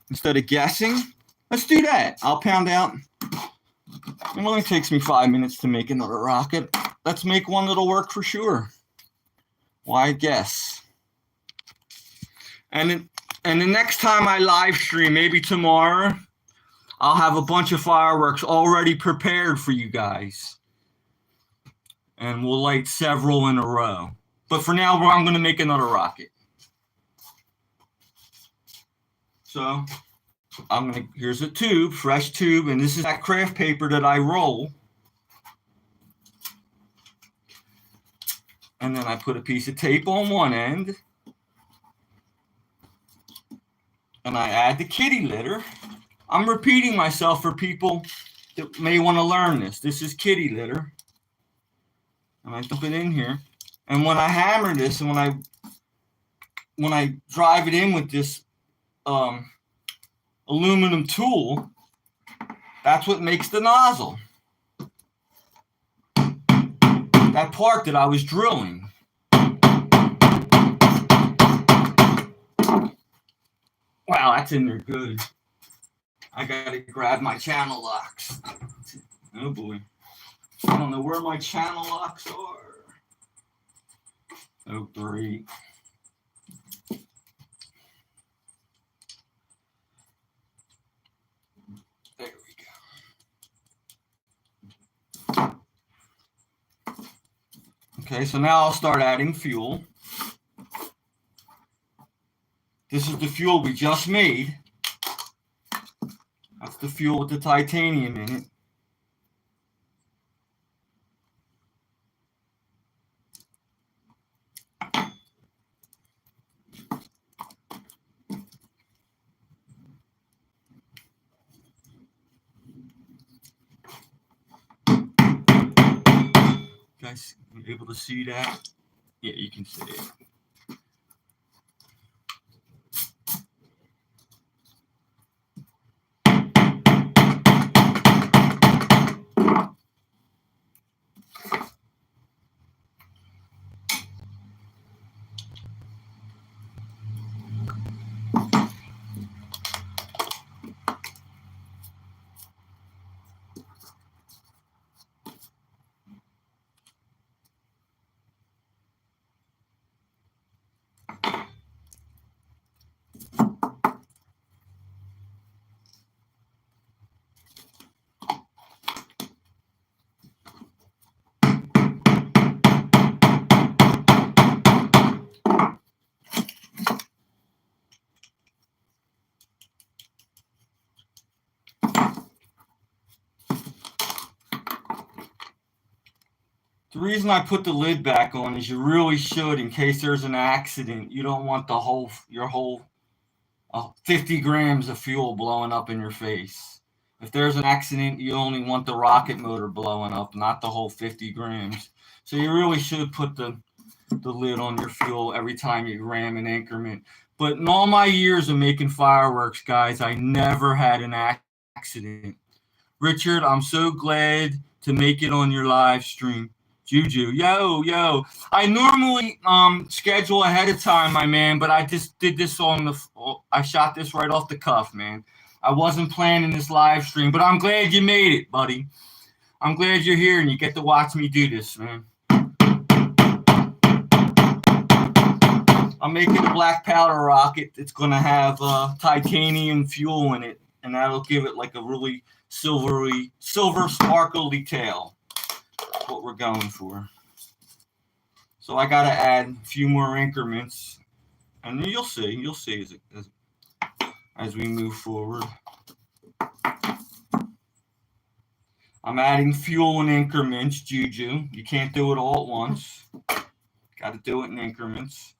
Instead of guessing? Let's do that. I'll pound out. It only takes me 5 minutes to make another rocket. Let's make one that'll work for sure. Why guess? And the next time I live stream, maybe tomorrow, I'll have a bunch of fireworks already prepared for you guys. And we'll light several in a row. But for now, I'm going to make another rocket. So, here's a tube, fresh tube, and this is that craft paper that I roll. And then I put a piece of tape on one end. And I add the kitty litter. I'm repeating myself for people that may want to learn this. This is kitty litter. And I dump it in here. And when I hammer this and when I drive it in with this aluminum tool, that's what makes the nozzle. That part that I was drilling. Wow, that's in there good. I gotta grab my channel locks. Oh boy. I don't know where my channel locks are. Oh, great. Okay, so now I'll start adding fuel. This is the fuel we just made. That's the fuel with the titanium in it. Guys, you able to see that? Yeah, you can see it. The reason I put the lid back on is you really should, in case there's an accident. You don't want your whole 50 grams of fuel blowing up in your face. If there's an accident, you only want the rocket motor blowing up, not the whole 50 grams. So you really should put the lid on your fuel every time you ram an increment. But in all my years of making fireworks, guys, I never had an accident. Richard, I'm so glad to make it on your live stream. Juju, yo. I normally schedule ahead of time, my man, but I just did this I shot this right off the cuff, man. I wasn't planning this live stream, but I'm glad you made it, buddy. I'm glad you're here and you get to watch me do this, man. I'm making a black powder rocket. It's going to have titanium fuel in it, and that'll give it like a really silver sparkly tail. What we're going for. So I got to add a few more increments, and you'll see as we move forward. I'm adding fuel in increments, Juju. You can't do it all at once. Got to do it in increments.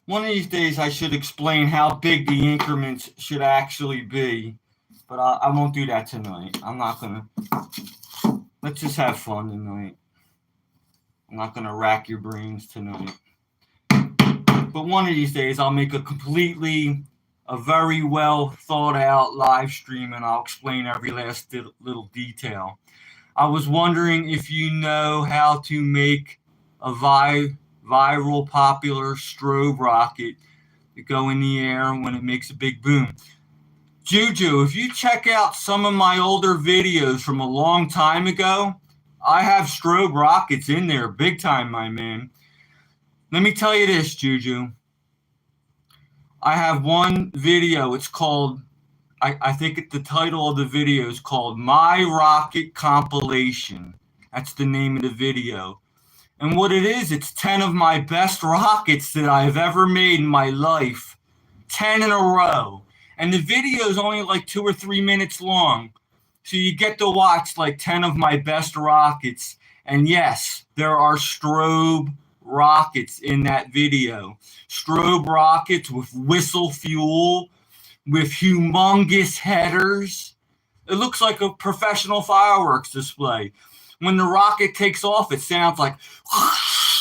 One of these days I should explain how big the increments should actually be, but I won't do that tonight. I'm not going to. Let's just have fun tonight. I'm not going to rack your brains tonight. But one of these days I'll make a very well thought out live stream, and I'll explain every last little detail. I was wondering if you know how to make a viral popular strobe rocket to go in the air when it makes a big boom. Juju, if you check out some of my older videos from a long time ago, I have strobe rockets in there big time, my man. Let me tell you this, Juju. I have one video. It's called, I think the title of the video is called My Rocket Compilation. That's the name of the video. And what it is, it's 10 of my best rockets that I've ever made in my life. 10 in a row. And the video is only like 2 or 3 minutes long. So you get to watch like 10 of my best rockets. And yes, there are strobe rockets in that video. Strobe rockets with whistle fuel, with humongous headers. It looks like a professional fireworks display. When the rocket takes off, it sounds like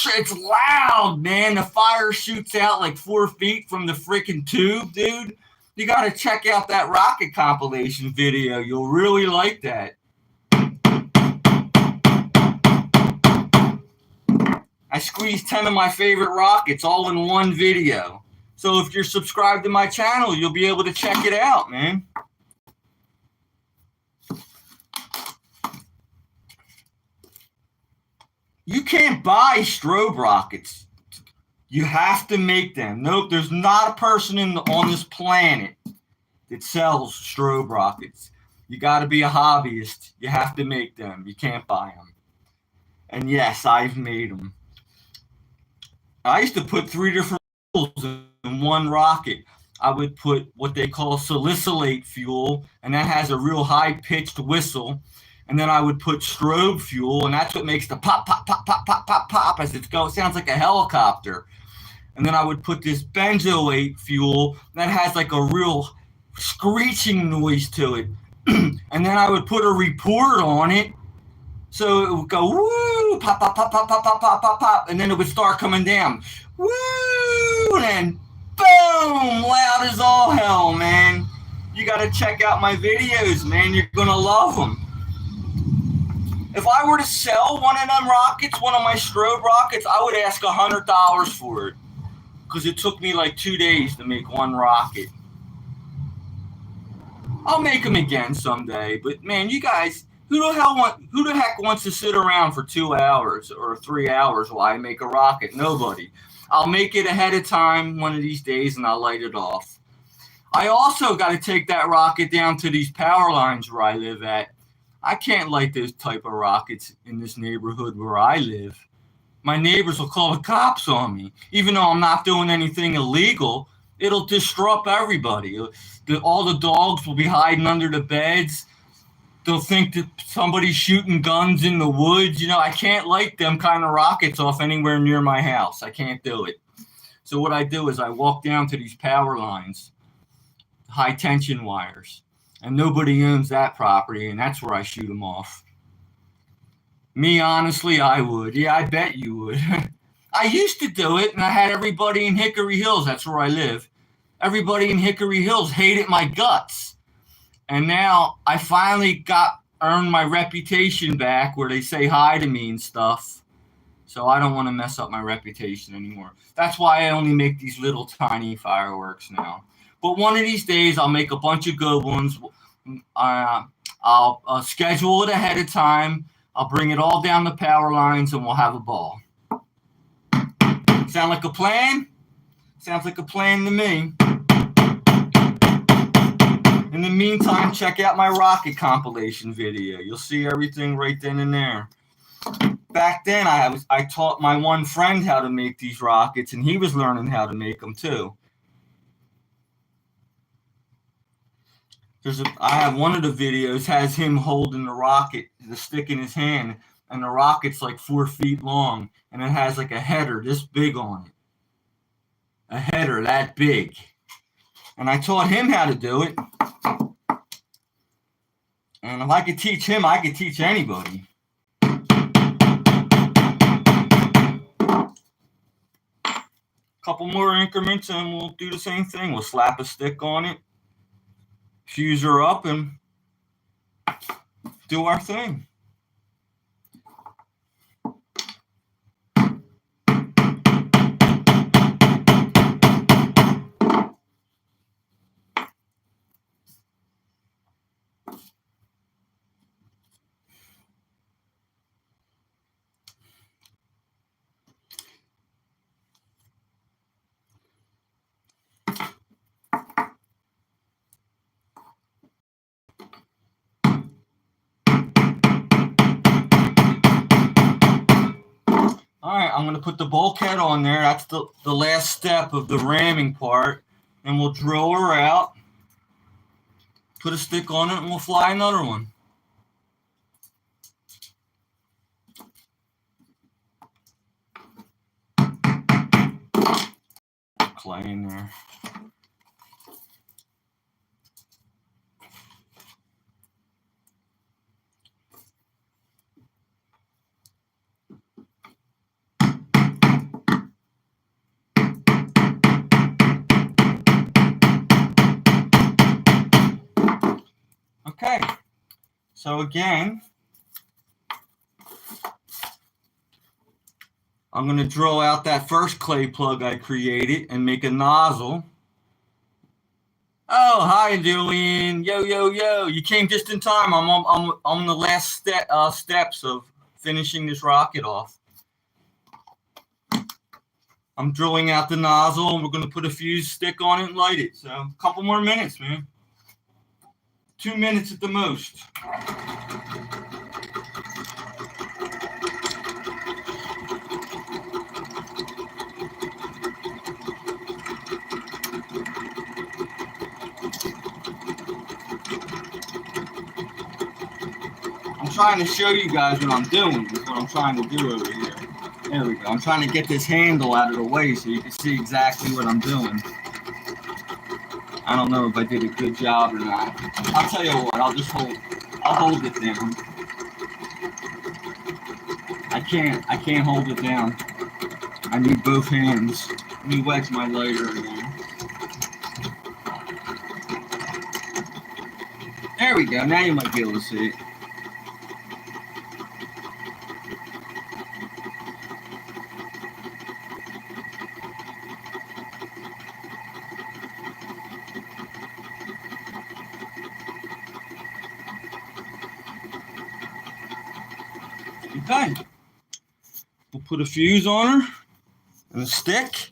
it's loud, man. The fire shoots out like 4 feet from the freaking tube, dude. You got to check out that rocket compilation video. You'll really like that. I squeezed 10 of my favorite rockets all in one video. So if you're subscribed to my channel, you'll be able to check it out, man. You can't buy strobe rockets. You have to make them. Nope, there's not a person on this planet that sells strobe rockets. You got to be a hobbyist. You have to make them. You can't buy them. And yes, I've made them. I used to put 3 different fuels in one rocket. I would put what they call salicylate fuel, and that has a real high-pitched whistle. And then I would put strobe fuel, and that's what makes the pop, pop, pop, pop, pop, pop, pop as it goes. It sounds like a helicopter. And then I would put this benzoate fuel that has like a real screeching noise to it. And then I would put a report on it. So it would go, woo, pop, pop, pop, pop, pop, pop, pop, pop, pop. And then it would start coming down. Woo, and then boom, loud as all hell, man. You got to check out my videos, man. You're going to love them. If I were to sell one of them rockets, one of my strobe rockets, I would ask $100 for it. Because it took me like 2 days to make one rocket. I'll make them again someday. But man, you guys, who the heck wants to sit around for 2 hours or 3 hours while I make a rocket? Nobody. I'll make it ahead of time one of these days and I'll light it off. I also got to take that rocket down to these power lines where I live at. I can't light those type of rockets in this neighborhood where I live. My neighbors will call the cops on me. Even though I'm not doing anything illegal, it'll disrupt everybody. All the dogs will be hiding under the beds. They'll think that somebody's shooting guns in the woods. You know, I can't light them kind of rockets off anywhere near my house. I can't do it. So what I do is I walk down to these power lines, high tension wires, and nobody owns that property, and that's where I shoot them off. Me, honestly, I would. Yeah, I bet you would. I used to do it, and I had everybody in Hickory Hills, that's where I live. Everybody in Hickory Hills hated my guts. And now I finally earned my reputation back where they say hi to me and stuff. So I don't want to mess up my reputation anymore. That's why I only make these little tiny fireworks now. But one of these days, I'll make a bunch of good ones. I'll schedule it ahead of time. I'll bring it all down the power lines, and we'll have a ball. Sound like a plan? Sounds like a plan to me. In the meantime, check out my rocket compilation video. You'll see everything right then and there. Back then, I taught my one friend how to make these rockets, and he was learning how to make them too. I have one of the videos has him holding the stick in his hand, and the rocket's like 4 feet long, and it has like a header this big on it. A header that big. And I taught him how to do it. And if I could teach him, I could teach anybody. Couple more increments and we'll do the same thing. We'll slap a stick on it, fuse her up, and do our thing. All right, I'm going to put the bulkhead on there. That's the last step of the ramming part. And we'll drill her out, put a stick on it, and we'll fly another one. Clay in there. So again, I'm going to drill out that first clay plug I created and make a nozzle. Oh, hi, Julian. Yo, yo, yo. You came just in time. I'm on the last steps of finishing this rocket off. I'm drilling out the nozzle, and we're going to put a fuse stick on it and light it. So a couple more minutes, man. 2 minutes at the most. I'm trying to show you guys what I'm doing. That's what I'm trying to do over here. There we go. I'm trying to get this handle out of the way so you can see exactly what I'm doing. I don't know if I did a good job or not. I'll tell you what, I'll hold it down. I can't hold it down. I need both hands. Let me wedge my lighter again. There we go, now you might be able to see it. Okay, we'll put a fuse on her and a stick,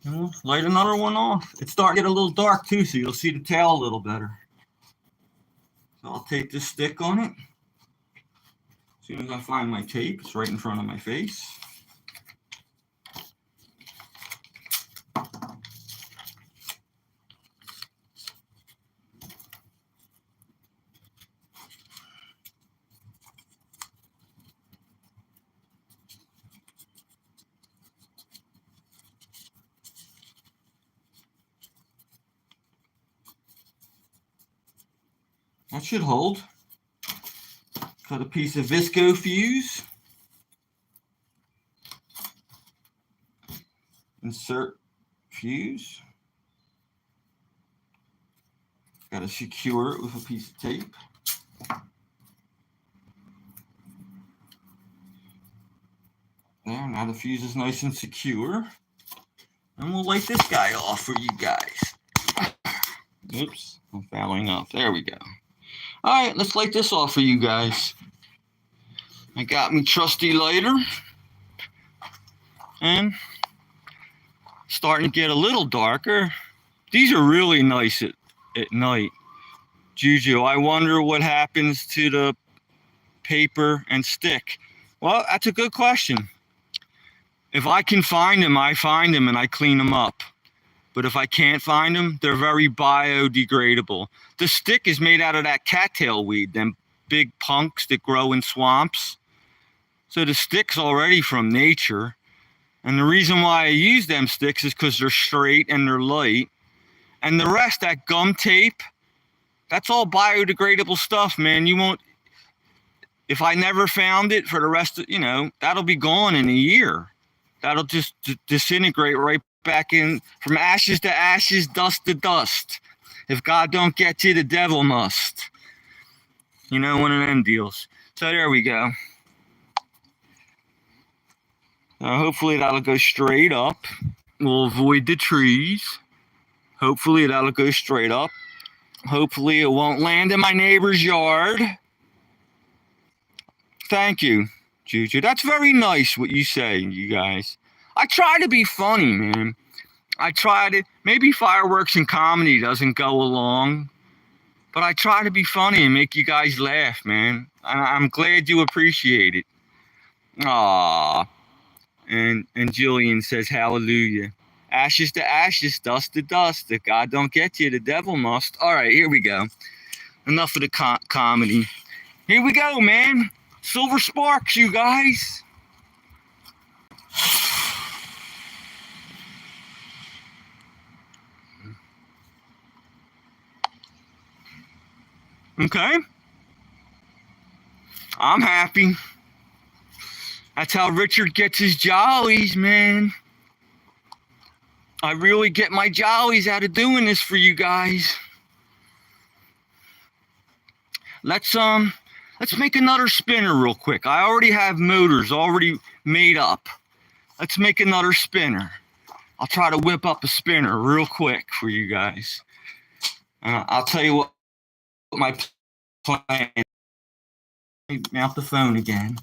and we'll light another one off. It's starting to get a little dark too, so you'll see the tail a little better. So I'll take this stick on it. As soon as I find my tape, it's right in front of my face. That should hold. Cut a piece of Visco fuse. Insert fuse. Got to secure it with a piece of tape. There, now the fuse is nice and secure. And we'll light this guy off for you guys. Oops, I'm fouling up. There we go. All right, let's light this off for you guys. I got me trusty lighter. And starting to get a little darker. These are really nice at night. Juju, I wonder what happens to the paper and stick. Well, that's a good question. If I can find them, I find them and I clean them up. But if I can't find them, they're very biodegradable. The stick is made out of that cattail weed, them big punks that grow in swamps. So the stick's already from nature. And the reason why I use them sticks is because they're straight and they're light. And the rest, that gum tape, that's all biodegradable stuff, man. You won't, if I never found it for the rest of, that'll be gone in a year. That'll just disintegrate right back in, from ashes to ashes, dust to dust. If God don't get you, the devil must. One of them deals. So there we go. Hopefully that'll go straight up. We'll avoid the trees. Hopefully that'll go straight up. Hopefully it won't land in my neighbor's yard. Thank you, Juju. That's very nice what you say, you guys. I try to be funny, man. I try to, maybe fireworks and comedy doesn't go along, but I try to be funny and make you guys laugh, man. I'm glad you appreciate it. Aww. And Jillian says, hallelujah. Ashes to ashes, dust to dust. If God don't get you, the devil must. All right, here we go. Enough of the comedy. Here we go, man. Silver sparks, you guys. Okay. I'm happy. That's how Richard gets his jollies, man. I really get my jollies out of doing this for you guys. let's make another spinner real quick. I already have motors already made up. Let's make another spinner. I'll try to whip up a spinner real quick for you guys. I'll tell you what my plan is. Mount the phone again.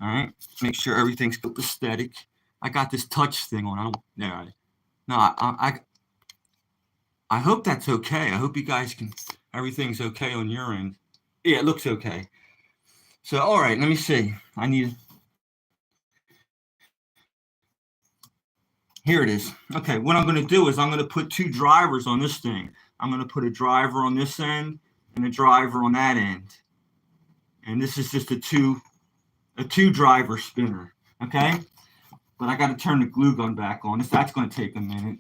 All right, make sure everything's copacetic. I got this touch thing on. I hope that's okay. I hope you guys everything's okay on your end. Yeah, it looks okay. So, all right, let me see. Here it is. Okay, what I'm going to do is I'm going to put two drivers on this thing. I'm going to put a driver on this end and a driver on that end. And this is just a two driver spinner, okay? But I got to turn the glue gun back on. That's going to take a minute.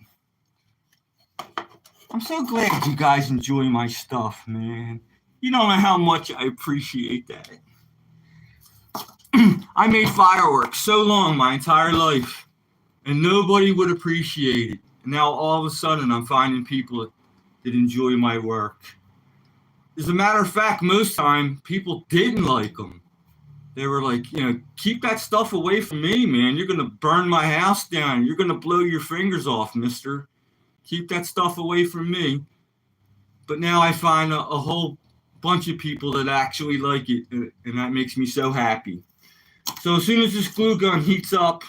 I'm so glad you guys enjoy my stuff, man. You don't know how much I appreciate that. I made fireworks so long, my entire life, and nobody would appreciate it. And now all of a sudden I'm finding people that enjoy my work. As a matter of fact, most time people didn't like them. They were like, keep that stuff away from me, man. You're going to burn my house down. You're going to blow your fingers off, mister. Keep that stuff away from me. But now I find a whole bunch of people that actually like it, and that makes me so happy. So as soon as this glue gun heats up,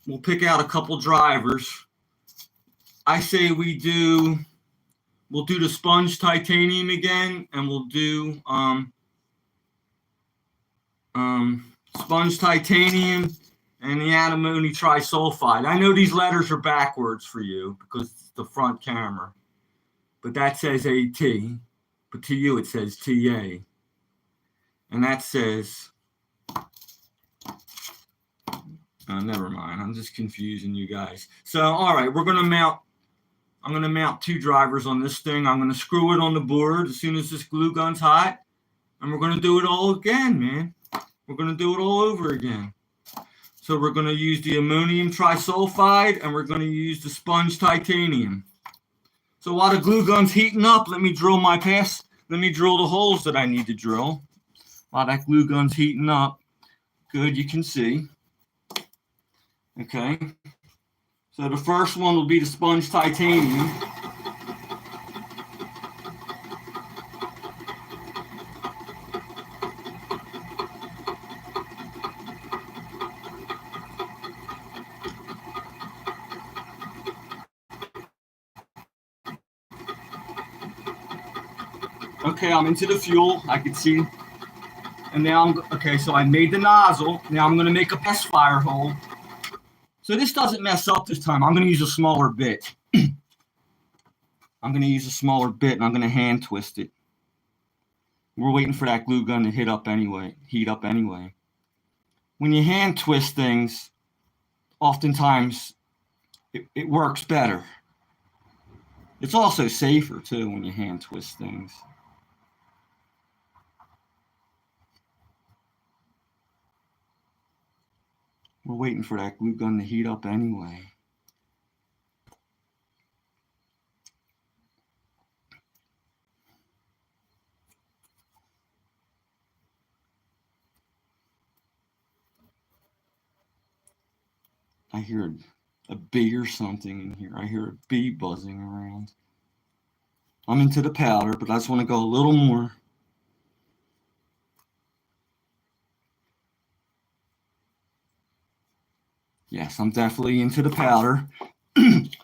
we'll pick out a couple drivers. I say we'll do the sponge titanium again, and we'll do sponge titanium and the antimony trisulfide. I know these letters are backwards for you because it's the front camera, but that says AT, but to you it says TA, and that says, never mind, I'm just confusing you guys. So, all right, I'm going to mount two drivers on this thing. I'm going to screw it on the board as soon as this glue gun's hot, and we're going to do it all again, man. We're going to do it all over again. So we're going to use the ammonium trisulfide, and we're going to use the sponge titanium. So while the glue gun's heating up, let me drill the holes that I need to drill. While that glue gun's heating up, good, you can see. Okay. So the first one will be the sponge titanium. Okay, I'm into the fuel. I can see. And now so I made the nozzle. Now I'm going to make a test fire hole. So this doesn't mess up this time. I'm going to use a smaller bit. and I'm going to hand twist it. We're waiting for that glue gun to heat up anyway. When you hand twist things, oftentimes it works better. It's also safer too when you hand twist things. We're waiting for that glue gun to heat up anyway. I hear a bee or something in here. I hear a bee buzzing around. I'm into the powder, but I just want to go a little more. Yes, I'm definitely into the powder.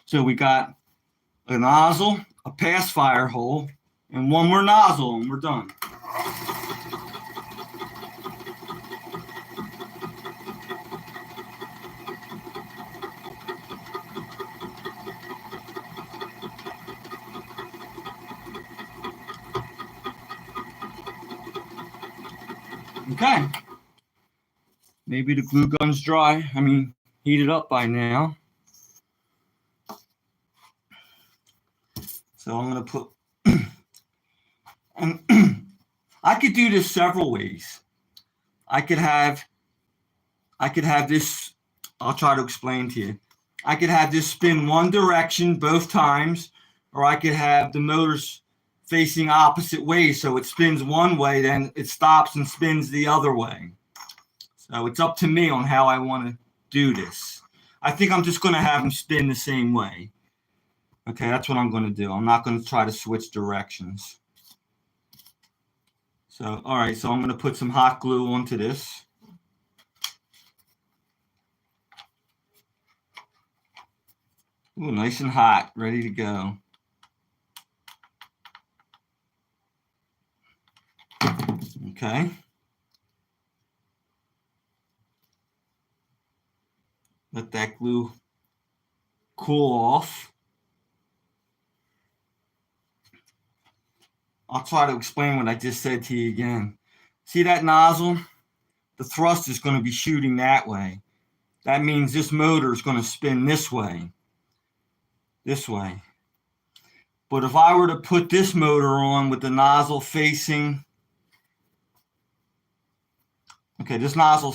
So we got a nozzle, a pass fire hole, and one more nozzle, and we're done. Okay. Maybe the glue gun's dry. Heated up by now. So I'm going to put, and I could do this several ways. I could have this, I'll try to explain to you. I could have this spin one direction both times, or I could have the motors facing opposite ways. So it spins one way, then it stops and spins the other way. So it's up to me on how I want to do this. I think I'm just going to have them spin the same way. Okay, that's what I'm going to do. I'm not going to try to switch directions. So, all right, so I'm going to put some hot glue onto this. Ooh, nice and hot, ready to go. Okay. Let that glue cool off. I'll try to explain what I just said to you again. See that nozzle? The thrust is going to be shooting that way. That means this motor is going to spin this way. This way. But if I were to put this motor on with the nozzle facing, okay, this nozzle,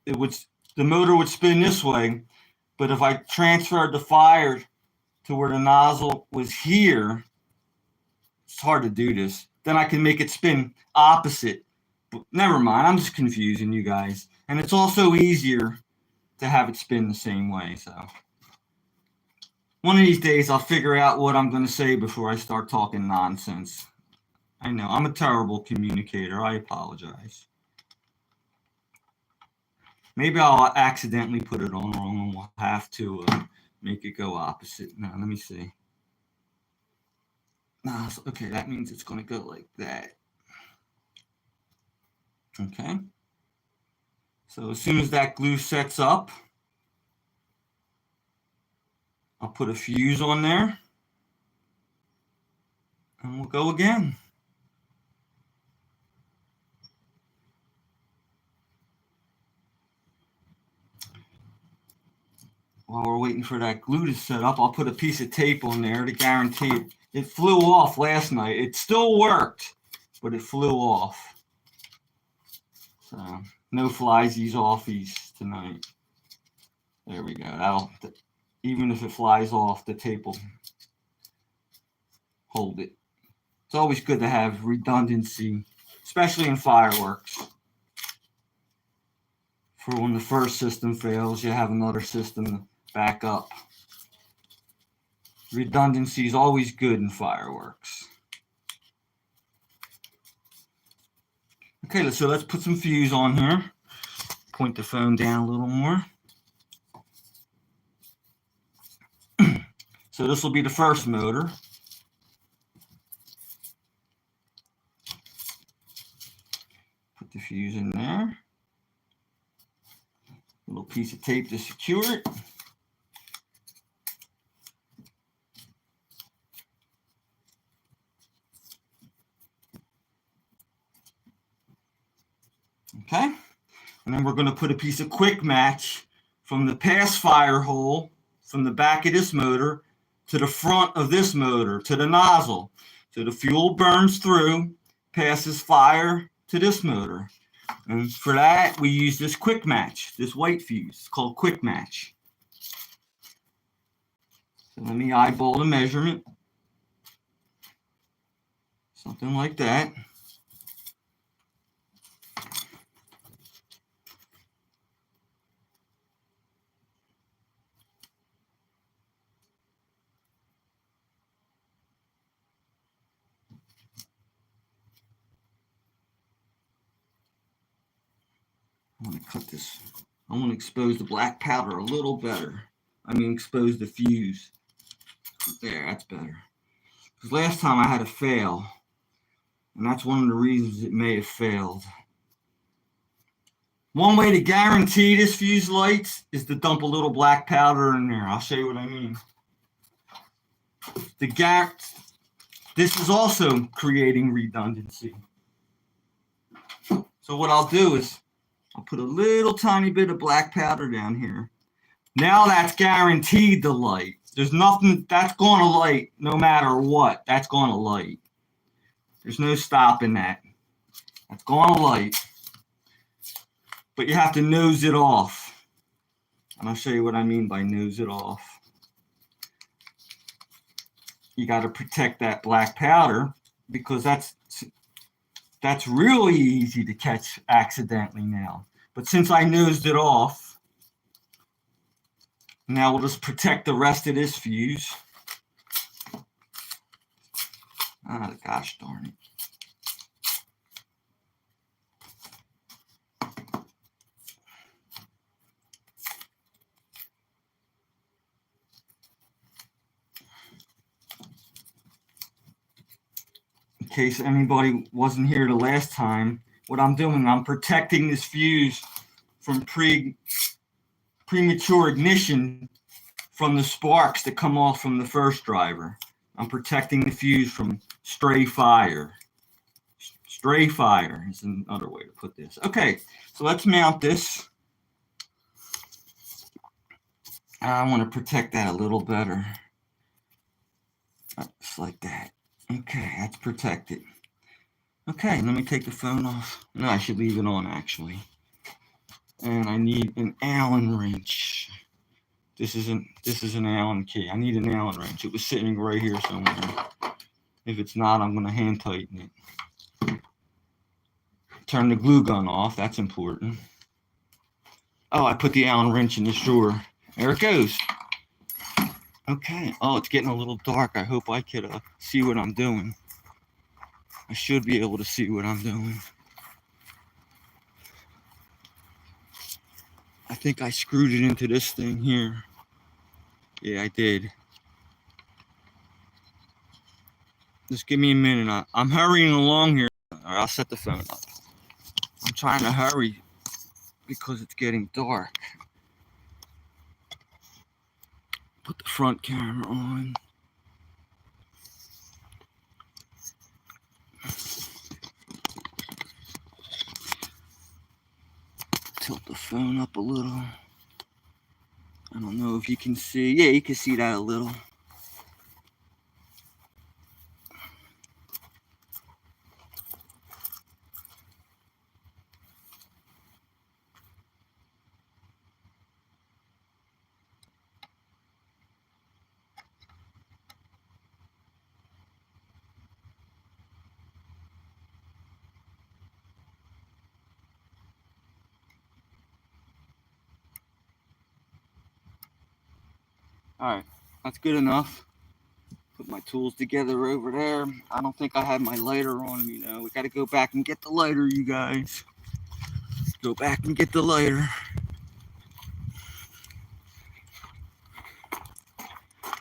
the motor would spin this way. But if I transferred the fire to where the nozzle was here, it's hard to do this. Then I can make it spin opposite. But never mind, I'm just confusing you guys. And it's also easier to have it spin the same way. So one of these days I'll figure out what I'm going to say before I start talking nonsense. I know, I'm a terrible communicator. I apologize. Maybe I'll accidentally put it on wrong and we'll have to make it go opposite. Now, let me see. Okay, that means it's going to go like that. Okay. So as soon as that glue sets up, I'll put a fuse on there. And we'll go again. While we're waiting for that glue to set up, I'll put a piece of tape on there to guarantee it. It flew off last night. It still worked, but it flew off. So no flysies offies tonight. There we go. Even if it flies off, the tape will hold it. It's always good to have redundancy, especially in fireworks. For when the first system fails, you have another system to back up. Redundancy is always good in fireworks. Okay, so let's put some fuse on here. Point the phone down a little more. So this will be the first motor. Put the fuse in there. Little piece of tape to secure it. Okay, and then we're going to put a piece of quick match from the pass fire hole from the back of this motor to the front of this motor to the nozzle. So the fuel burns through, passes fire to this motor. And for that, we use this quick match, this white fuse. It's called quick match. So let me eyeball the measurement. Something like that. I want to cut this. I want to expose the black powder a little better. I mean, expose the fuse. There, that's better. Because last time I had a fail, and that's one of the reasons it may have failed. One way to guarantee this fuse lights is to dump a little black powder in there. I'll show you what I mean. This is also creating redundancy. So what I'll do is I'll put a little tiny bit of black powder down here. Now that's guaranteed to light. There's nothing that's going to light no matter what. That's going to light. There's no stopping that. That's going to light. But you have to nose it off. And I'll show you what I mean by nose it off. You got to protect that black powder because that's really easy to catch accidentally now. But since I nosed it off, now we'll just protect the rest of this fuse. Ah, gosh darn it. In case anybody wasn't here the last time, what I'm doing, I'm protecting this fuse from premature ignition from the sparks that come off from the first driver. I'm protecting the fuse from stray fire. Stray fire is another way to put this. Okay, so let's mount this. I want to protect that a little better. Just like that. Okay, that's protected. Okay, let me take the phone off. No, I should leave it on actually. And I need an Allen wrench. This is an Allen key. I need an Allen wrench. It was sitting right here somewhere. If it's not, I'm going to hand tighten it. Turn the glue gun off. That's important. Oh, I put the Allen wrench in the drawer. There it goes. Okay. Oh, it's getting a little dark. I hope I could see what I'm doing. I should be able to see what I'm doing. I think I screwed it into this thing here. Yeah, I did. Just give me a minute. I'm hurrying along here. All right, I'll set the phone up. I'm trying to hurry because it's getting dark. Put the front camera on. Tilt the phone up a little. I don't know if you can see. Yeah, you can see that a little. All right, that's good enough. Put my tools together over there. I don't think I have my lighter on me now. We got to go back and get the lighter, you guys. Go back and get the lighter.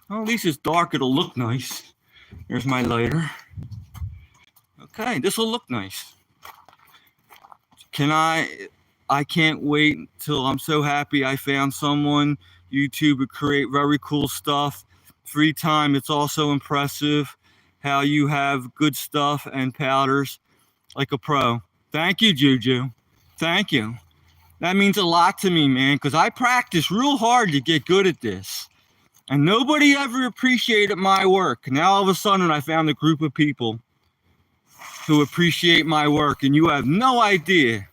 Well, at least it's dark. It'll look nice. There's my lighter. Okay, this will look nice. I can't wait until I'm so happy I found someone. YouTube would create very cool stuff. Free time, it's also impressive how you have good stuff and powders like a pro. Thank you, Juju. Thank you. That means a lot to me, man, because I practice real hard to get good at this. And nobody ever appreciated my work. Now all of a sudden I found a group of people who appreciate my work, and you have no idea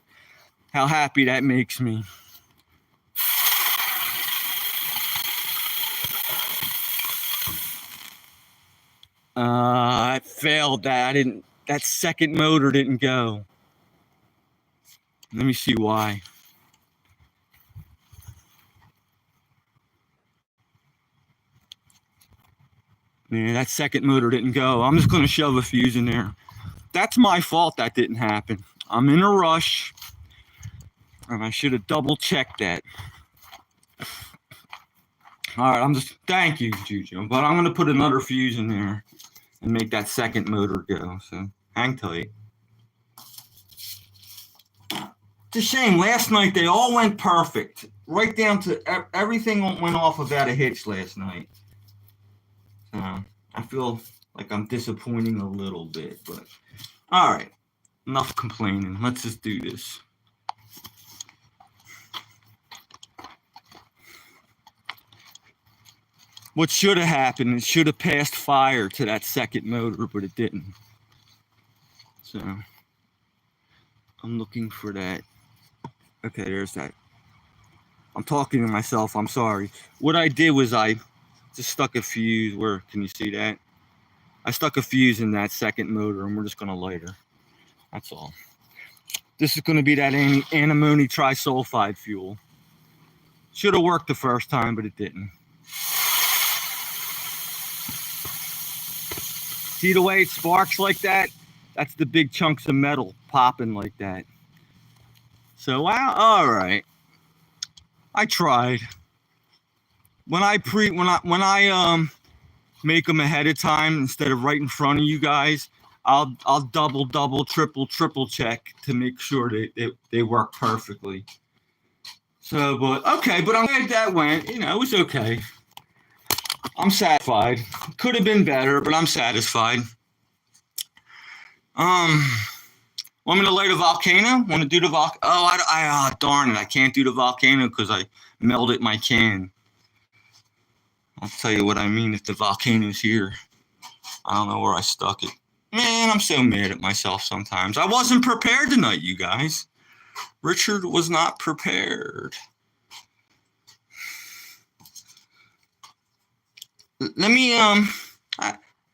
how happy that makes me. I failed that. That second motor didn't go. Let me see why. Yeah, that second motor didn't go. I'm just going to shove a fuse in there. That's my fault that didn't happen. I'm in a rush, and I should have double checked that. All right, thank you, Juju. But I'm going to put another fuse in there and make that second motor go. So hang tight. It's a shame. Last night they all went perfect. Right down to everything went off without a hitch last night. So I feel like I'm disappointing a little bit, but all right. Enough complaining. Let's just do this. What should have happened, it should have passed fire to that second motor, but it didn't. So I'm looking for that. Okay, there's that. I'm talking to myself. I'm sorry. What I did was I just stuck a fuse. Where can you see that? I stuck a fuse in that second motor, and we're just going to light her. That's all. This is going to be that antimony trisulfide fuel. Should have worked the first time, but it didn't. See the way it sparks like that? That's the big chunks of metal popping like that. So, all right. I tried. When I make them ahead of time instead of right in front of you guys, I'll double, triple check to make sure they work perfectly. So, but I'm glad that went. You know, it was okay. I'm satisfied. Could have been better, but I'm satisfied. Want me to light a volcano? Want to do the volcano? Oh, darn it. I can't do the volcano because I melted my can. I'll tell you what I mean if the volcano's here. I don't know where I stuck it. Man, I'm so mad at myself sometimes. I wasn't prepared tonight, you guys. Richard was not prepared. Let me,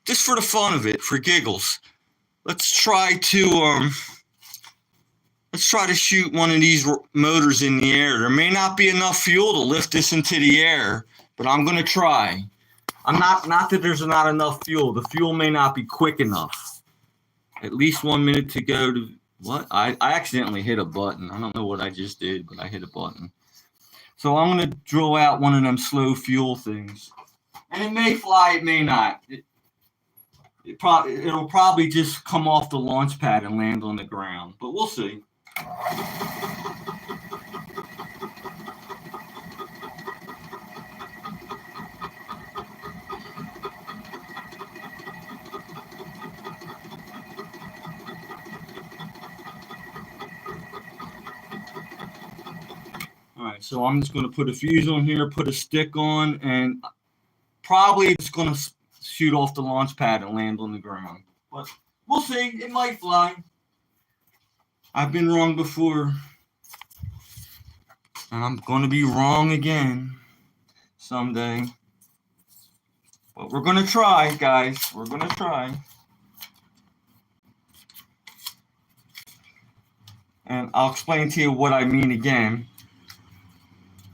just for the fun of it, for giggles, let's try to shoot one of these motors in the air. There may not be enough fuel to lift this into the air, but I'm going to try. I'm not that there's not enough fuel. The fuel may not be quick enough. At least 1 minute to go to what? I accidentally hit a button. I don't know what I just did, but I hit a button. So I'm going to drill out one of them slow fuel things. And it may fly, it may not. It'll probably just come off the launch pad and land on the ground, but we'll see. All right, so I'm just going to put a fuse on here, put a stick on, and probably it's going to shoot off the launch pad and land on the ground. But we'll see. It might fly. I've been wrong before. And I'm going to be wrong again someday. But we're going to try, guys. We're going to try. And I'll explain to you what I mean again.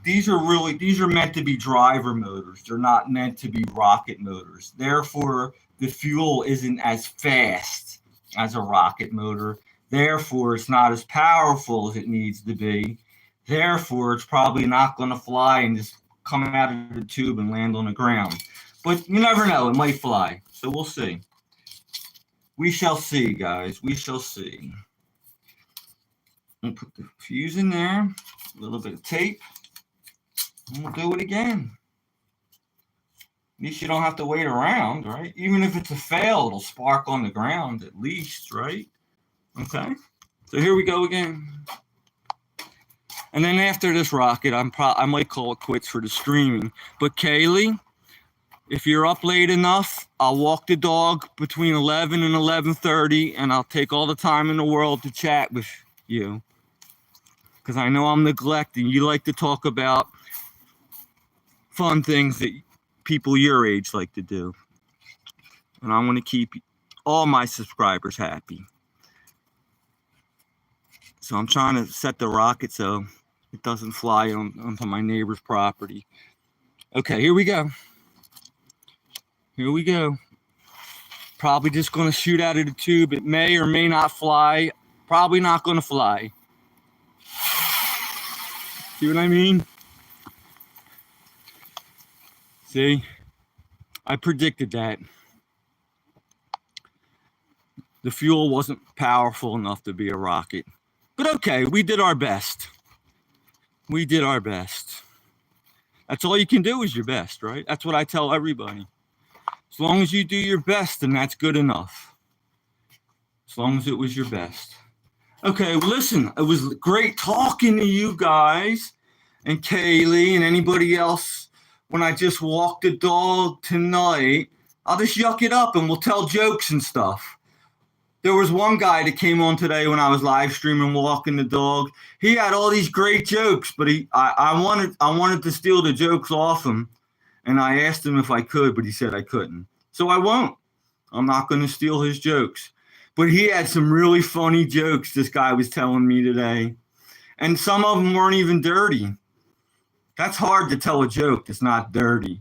These are meant to be driver motors. They're not meant to be rocket motors. Therefore, the fuel isn't as fast as a rocket motor. Therefore, it's not as powerful as it needs to be. Therefore, it's probably not going to fly and just come out of the tube and land on the ground. But you never know. It might fly. So we'll see. We shall see, guys. We shall see. I'll put the fuse in there. A little bit of tape. And we'll do it again. At least you don't have to wait around, right? Even if it's a fail, it'll spark on the ground at least, right? Okay. So here we go again. And then after this rocket, I might call it quits for the streaming. But Kaylee, if you're up late enough, I'll walk the dog between 11 and 11:30, and I'll take all the time in the world to chat with you. Because I know I'm neglecting. You like to talk about fun things that people your age like to do. And I want to keep all my subscribers happy. So I'm trying to set the rocket so it doesn't fly onto my neighbor's property. Okay, here we go. Here we go. Probably just going to shoot out of the tube. It may or may not fly. Probably not going to fly. See what I mean? See? I predicted that. The fuel wasn't powerful enough to be a rocket. But okay, we did our best. We did our best. That's all you can do is your best, right? That's what I tell everybody. As long as you do your best, then that's good enough. As long as it was your best. Okay, well, listen, it was great talking to you guys and Kaylee and anybody else. When I just walk the dog tonight, I'll just yuck it up and we'll tell jokes and stuff. There was one guy that came on today when I was live streaming walking the dog. He had all these great jokes, but I wanted to steal the jokes off him, and I asked him if I could, but he said I couldn't. So I won't. I'm not going to steal his jokes. But he had some really funny jokes this guy was telling me today. And some of them weren't even dirty. That's hard to tell a joke that's not dirty.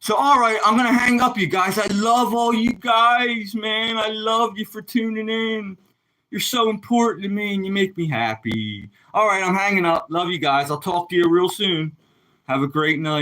So, all right, I'm going to hang up, you guys. I love all you guys, man. I love you for tuning in. You're so important to me, and you make me happy. All right, I'm hanging up. Love you guys. I'll talk to you real soon. Have a great night.